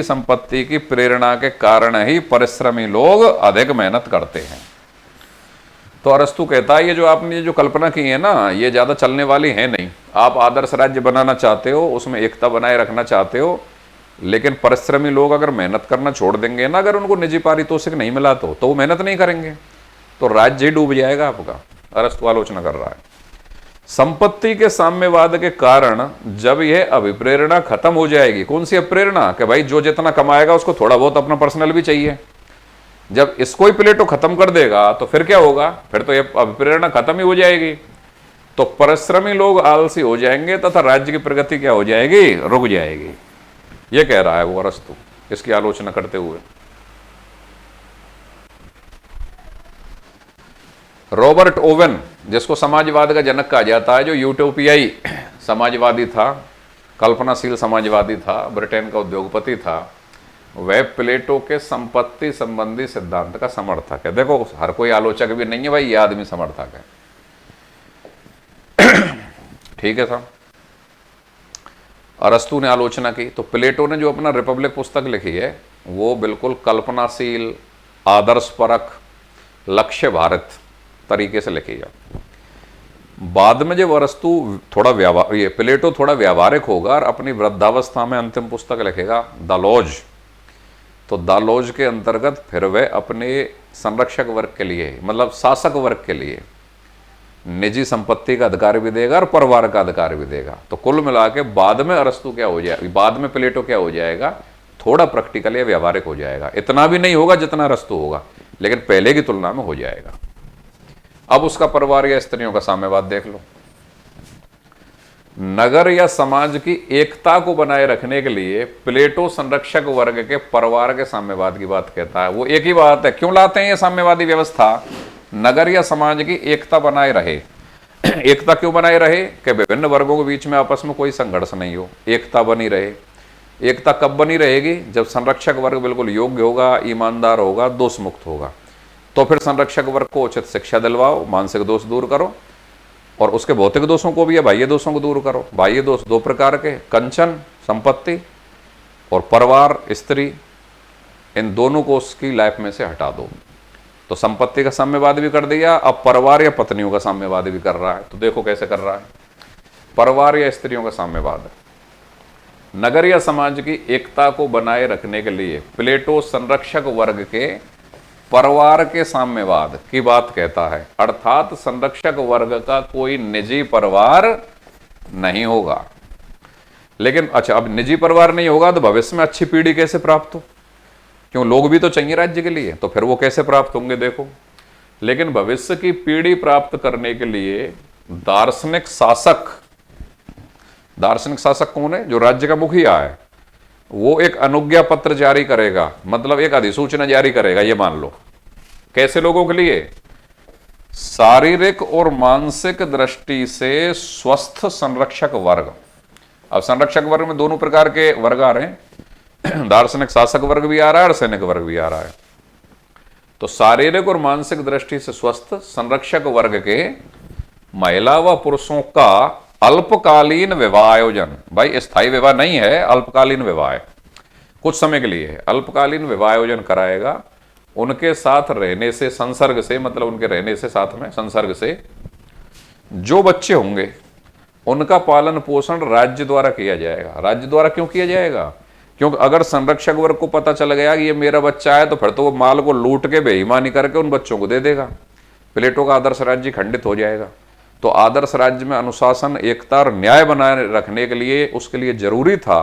संपत्ति की प्रेरणा के कारण ही परिश्रमी लोग अधिक मेहनत करते हैं। तो अरस्तु कहता है, ये जो आपने जो कल्पना की है ना, ये ज्यादा चलने वाली है नहीं। आप आदर्श राज्य बनाना चाहते हो, उसमें एकता बनाए रखना चाहते हो, लेकिन परिश्रमी लोग अगर मेहनत करना छोड़ देंगे ना, अगर उनको निजी पारितोषिक नहीं मिला तो वो मेहनत नहीं करेंगे, तो राज्य ही डूब जाएगा आपका। अरस्तु आलोचना कर रहा है। संपत्ति के साम्यवाद के कारण जब यह अभिप्रेरणा खत्म हो जाएगी, कौन सी अप्रेरणा, कि भाई जो जितना कमाएगा उसको थोड़ा बहुत अपना पर्सनल भी चाहिए, जब इसको ही प्लेटो खत्म कर देगा तो फिर क्या होगा, फिर तो यह अभिप्रेरणा खत्म ही हो जाएगी। तो परिश्रमी लोग आलसी हो जाएंगे तथा राज्य की प्रगति क्या हो जाएगी, रुक जाएगी। यह कह रहा है वो अरस्तु इसकी आलोचना करते हुए। रॉबर्ट ओवेन, जिसको समाजवाद का जनक कहा जाता है, जो यूटोपियाई समाजवादी था, कल्पनाशील समाजवादी था, ब्रिटेन का उद्योगपति था, वह प्लेटो के संपत्ति संबंधी सिद्धांत का समर्थक है। देखो, हर कोई आलोचक भी नहीं है भाई, यह आदमी समर्थक है, ठीक है साहब। अरस्तु ने आलोचना की, तो प्लेटो ने जो अपना रिपब्लिक पुस्तक लिखी है वो बिल्कुल कल्पनाशील, आदर्शपरक, लक्ष्य भारत तरीके से लिखी है। बाद में जब अरस्तु प्लेटो थोड़ा व्यावहारिक होगा और अपनी वृद्धावस्था में अंतिम पुस्तक लिखेगा द लॉज, तो द लॉज के अंतर्गत फिर वह अपने संरक्षक वर्ग के लिए, मतलब शासक वर्ग के लिए, निजी संपत्ति का अधिकार भी देगा और परिवार का अधिकार भी देगा। तो कुल मिला के बाद में अरस्तु क्या हो जाएगा, बाद में प्लेटो क्या हो जाएगा, थोड़ा प्रैक्टिकल या व्यावहारिक हो जाएगा। इतना भी नहीं होगा जितना अरस्तु होगा, लेकिन पहले की तुलना में हो जाएगा। अब उसका परिवार या स्त्रियों का साम्यवाद देख लो। नगर या समाज की एकता को बनाए रखने के लिए प्लेटो संरक्षक वर्ग के परिवार के साम्यवाद की बात कहता है। वो एक ही बात है, क्यों लाते हैं ये साम्यवादी व्यवस्था, नगर या समाज की एकता बनाए रहे। एकता क्यों बनाए रहे, कि विभिन्न वर्गों के बीच में आपस में कोई संघर्ष नहीं हो, एकता बनी रहे। एकता कब बनी रहेगी, जब संरक्षक वर्ग बिल्कुल योग्य होगा, ईमानदार होगा, दोष मुक्त होगा। तो फिर संरक्षक वर्ग को उचित शिक्षा दिलवाओ, मानसिक दोष दूर करो, और उसके भौतिक दोषों को भी या बाह्य दोषों को दूर करो। बाह्य दोष दो प्रकार के, कंचन संपत्ति और परिवार स्त्री, इन दोनों को उसकी लाइफ में से हटा दो। तो संपत्ति का साम्यवाद भी कर दिया, अब परिवार या पत्नियों का साम्यवाद भी कर रहा है। तो देखो कैसे कर रहा है, परिवार या स्त्रियों का साम्यवाद। नगर या समाज की एकता को बनाए रखने के लिए प्लेटो संरक्षक वर्ग के परिवार के साम्यवाद की बात कहता है, अर्थात संरक्षक वर्ग का कोई निजी परिवार नहीं होगा। लेकिन अच्छा, अब निजी परिवार नहीं होगा तो भविष्य में अच्छी पीढ़ी कैसे प्राप्त हो, क्यों, लोग भी तो चाहिए राज्य के लिए, तो फिर वो कैसे प्राप्त होंगे देखो। लेकिन भविष्य की पीढ़ी प्राप्त करने के लिए दार्शनिक शासक दार्शनिक शासक कौन है? जो राज्य का मुखिया है, वो एक अनुज्ञा पत्र जारी करेगा, मतलब एक अधिसूचना जारी करेगा, ये मान लो। कैसे लोगों के लिए? शारीरिक और मानसिक दृष्टि से स्वस्थ संरक्षक वर्ग। अब संरक्षक वर्ग में दोनों प्रकार के वर्ग आ रहे हैं, दार्शनिक शासक वर्ग भी आ रहा है और सैनिक वर्ग भी आ रहा है। तो शारीरिक और मानसिक दृष्टि से स्वस्थ संरक्षक वर्ग के महिला व पुरुषों का अल्पकालीन विवाह आयोजन, भाई स्थायी विवाह नहीं है, अल्पकालीन विवाह है, कुछ समय के लिए है, अल्पकालीन विवाह आयोजन कराएगा। उनके साथ रहने से, संसर्ग से, मतलब उनके रहने से, साथ में संसर्ग से जो बच्चे होंगे उनका पालन पोषण राज्य द्वारा किया जाएगा। राज्य द्वारा क्यों किया जाएगा? क्योंकि अगर संरक्षक वर्ग को पता चल गया कि ये मेरा बच्चा है, तो फिर तो वो माल को लूट के बेईमानी करके उन बच्चों को दे देगा। प्लेटो का आदर्श राज्य खंडित हो जाएगा। तो आदर्श राज्य में अनुशासन, एकता और न्याय बनाए रखने के लिए, उसके लिए जरूरी था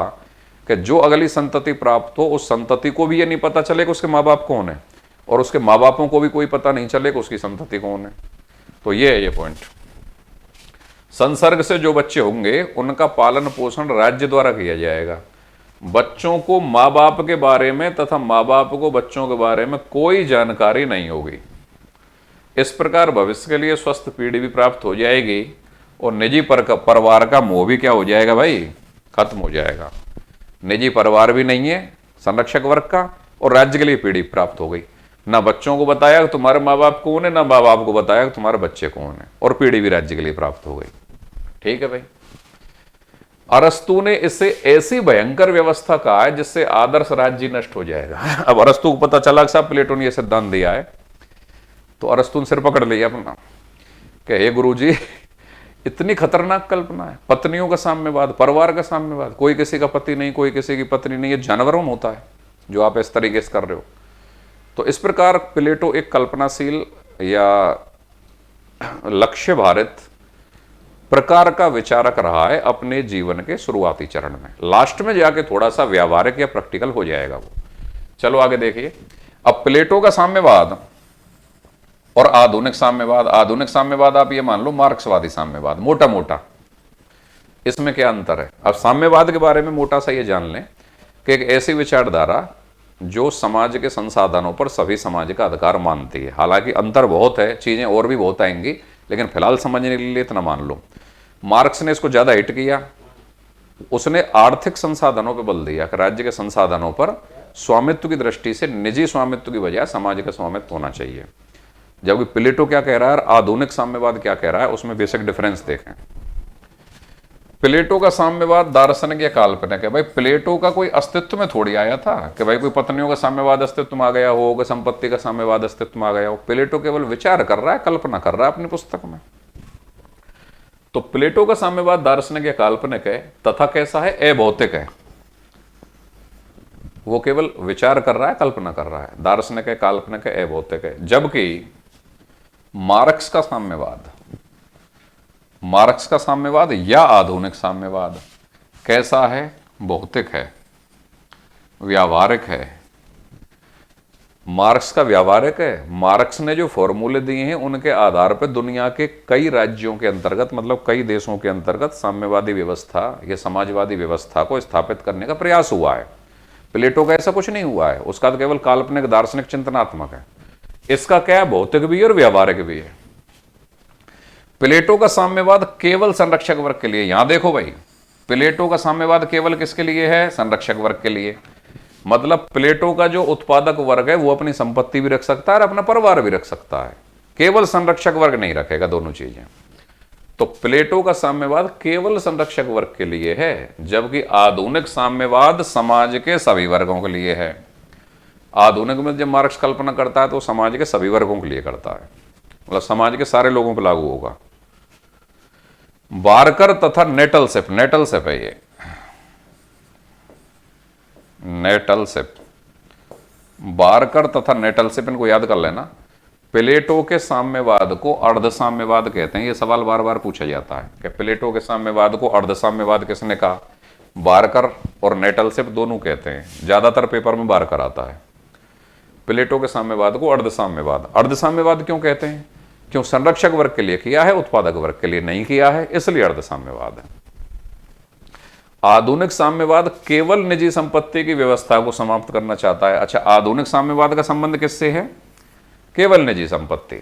कि जो अगली संतति प्राप्त हो, उस संतति को भी ये नहीं पता चले कि उसके माँ बाप कौन है, और उसके माँ बापों को भी कोई पता नहीं चले कि उसकी संतति कौन है। तो ये है ये पॉइंट। संसर्ग से जो बच्चे होंगे उनका पालन पोषण राज्य द्वारा किया जाएगा। बच्चों को माँ बाप के बारे में तथा माँ बाप को बच्चों के बारे में कोई जानकारी नहीं होगी। इस प्रकार भविष्य के लिए स्वस्थ पीढ़ी भी प्राप्त हो जाएगी और निजी परिवार का मोह भी क्या हो जाएगा भाई? खत्म हो जाएगा। निजी परिवार भी नहीं है संरक्षक वर्ग का, और राज्य के लिए पीढ़ी प्राप्त हो गई। ना बच्चों को बताया कि तुम्हारे माँ बाप कौन है, ना माँ बाप को बताया कि तुम्हारे बच्चे कौन है, और पीढ़ी भी राज्य के लिए प्राप्त हो गई। ठीक है भाई। अरस्तु ने इसे ऐसी भयंकर व्यवस्था कहा है जिससे आदर्श राज्य नष्ट हो जाएगा। अब अरस्तु को पता चला कि साहब प्लेटो ने यह सिद्धांत दिया है, तो अरस्तु ने सिर पकड़ लिया अपना कि हे गुरुजी, इतनी खतरनाक कल्पना है। पत्नियों का साम्यवाद, परिवार का साम्यवाद, कोई किसी का पति नहीं, कोई किसी की पत्नी नहीं, ये जानवरों में होता है जो आप इस तरीके से कर रहे हो। तो इस प्रकार प्लेटो एक कल्पनाशील या लक्ष्य भारित प्रकार का विचारक रहा है अपने जीवन के शुरुआती चरण में। लास्ट में जाके थोड़ा सा व्यावहारिक या प्रैक्टिकल हो जाएगा वो। चलो आगे देखिए। अब प्लेटो का साम्यवाद और आधुनिक साम्यवाद, आधुनिक साम्यवाद आप ये मान लो मार्क्सवादी साम्यवाद, मोटा मोटा इसमें क्या अंतर है? अब साम्यवाद के बारे में मोटा सा ये जान लें कि एक ऐसी विचारधारा जो समाज के संसाधनों पर सभी समाज का अधिकार मानती है। हालांकि अंतर बहुत है, चीजें और भी बहुत आएंगी, लेकिन फिलहाल समझने के लिए इतना मान लो। मार्क्स ने इसको ज्यादा हिट किया। उसने आर्थिक संसाधनों पर बल दिया कि राज्य के संसाधनों पर स्वामित्व की दृष्टि से निजी स्वामित्व की बजाय समाज का स्वामित्व होना चाहिए। जबकि प्लेटो क्या कह रहा है और आधुनिक साम्यवाद क्या कह रहा है, उसमें बेसिक डिफरेंस देखें। प्लेटो का साम्यवाद दार्शनिक या काल्पनिक है। भाई प्लेटो का कोई अस्तित्व में थोड़ी आया था कि भाई कोई पत्नियों का साम्यवाद अस्तित्व में आ गया हो, कोई संपत्ति का साम्यवाद अस्तित्व में आ गया हो। प्लेटो केवल विचार कर रहा है, कल्पना कर रहा है अपनी पुस्तक में। तो प्लेटो का साम्यवाद दार्शनिक या काल्पनिक है तथा कैसा है? अभौतिक है। वो केवल विचार कर रहा है, कल्पना कर रहा है। दार्शनिक है, काल्पनिक है, अभौतिक है। जबकि मार्क्स का साम्यवाद, मार्क्स का साम्यवाद या आधुनिक साम्यवाद कैसा है? भौतिक है, व्यावहारिक है। मार्क्स का व्यावहारिक है। मार्क्स ने जो फॉर्मूले दिए हैं उनके आधार पर दुनिया के कई राज्यों के अंतर्गत, मतलब कई देशों के अंतर्गत साम्यवादी व्यवस्था या समाजवादी व्यवस्था को स्थापित करने का प्रयास हुआ है। प्लेटो का ऐसा कुछ नहीं हुआ है। उसका तो केवल काल्पनिक दार्शनिक चिंतनात्मक है। इसका क्या है? भौतिक भी है और व्यावहारिक भी है। प्लेटो का साम्यवाद केवल संरक्षक वर्ग के लिए। यहां देखो भाई, प्लेटो का साम्यवाद केवल किसके लिए है? संरक्षक वर्ग के लिए। मतलब प्लेटो का जो उत्पादक वर्ग है वो अपनी संपत्ति भी रख सकता है और अपना परिवार भी रख सकता है, केवल संरक्षक वर्ग नहीं रखेगा दोनों चीजें। तो प्लेटो का साम्यवाद केवल संरक्षक वर्ग के लिए है, जबकि आधुनिक साम्यवाद समाज के सभी वर्गों के लिए है। आधुनिक में जब मार्क्स कल्पना करता है तो समाज के सभी वर्गों के लिए करता है, मतलब समाज के सारे लोगों पर लागू होगा। बारकर तथा नेटलसेप, नेटलसेप है ये, नेटलसेप, बारकर तथा नेटलसेप, इनको याद कर लेना। प्लेटो के साम्यवाद को अर्ध साम्यवाद कहते हैं। ये सवाल बार बार पूछा जाता है कि प्लेटो के साम्यवाद को अर्ध साम्यवाद किसने कहा? बारकर और नेटलसेप दोनों कहते हैं। ज्यादातर पेपर में बारकर आता है। प्लेटो के साम्यवाद को अर्ध साम्यवाद। अर्ध साम्यवाद क्यों कहते हैं? क्यों संरक्षक वर्ग के लिए किया है, उत्पादक वर्ग के लिए नहीं किया है, इसलिए अर्ध साम्यवाद है। आधुनिक साम्यवाद केवल निजी संपत्ति की व्यवस्था को समाप्त करना चाहता है। अच्छा, आधुनिक साम्यवाद का संबंध किससे है? केवल निजी संपत्ति।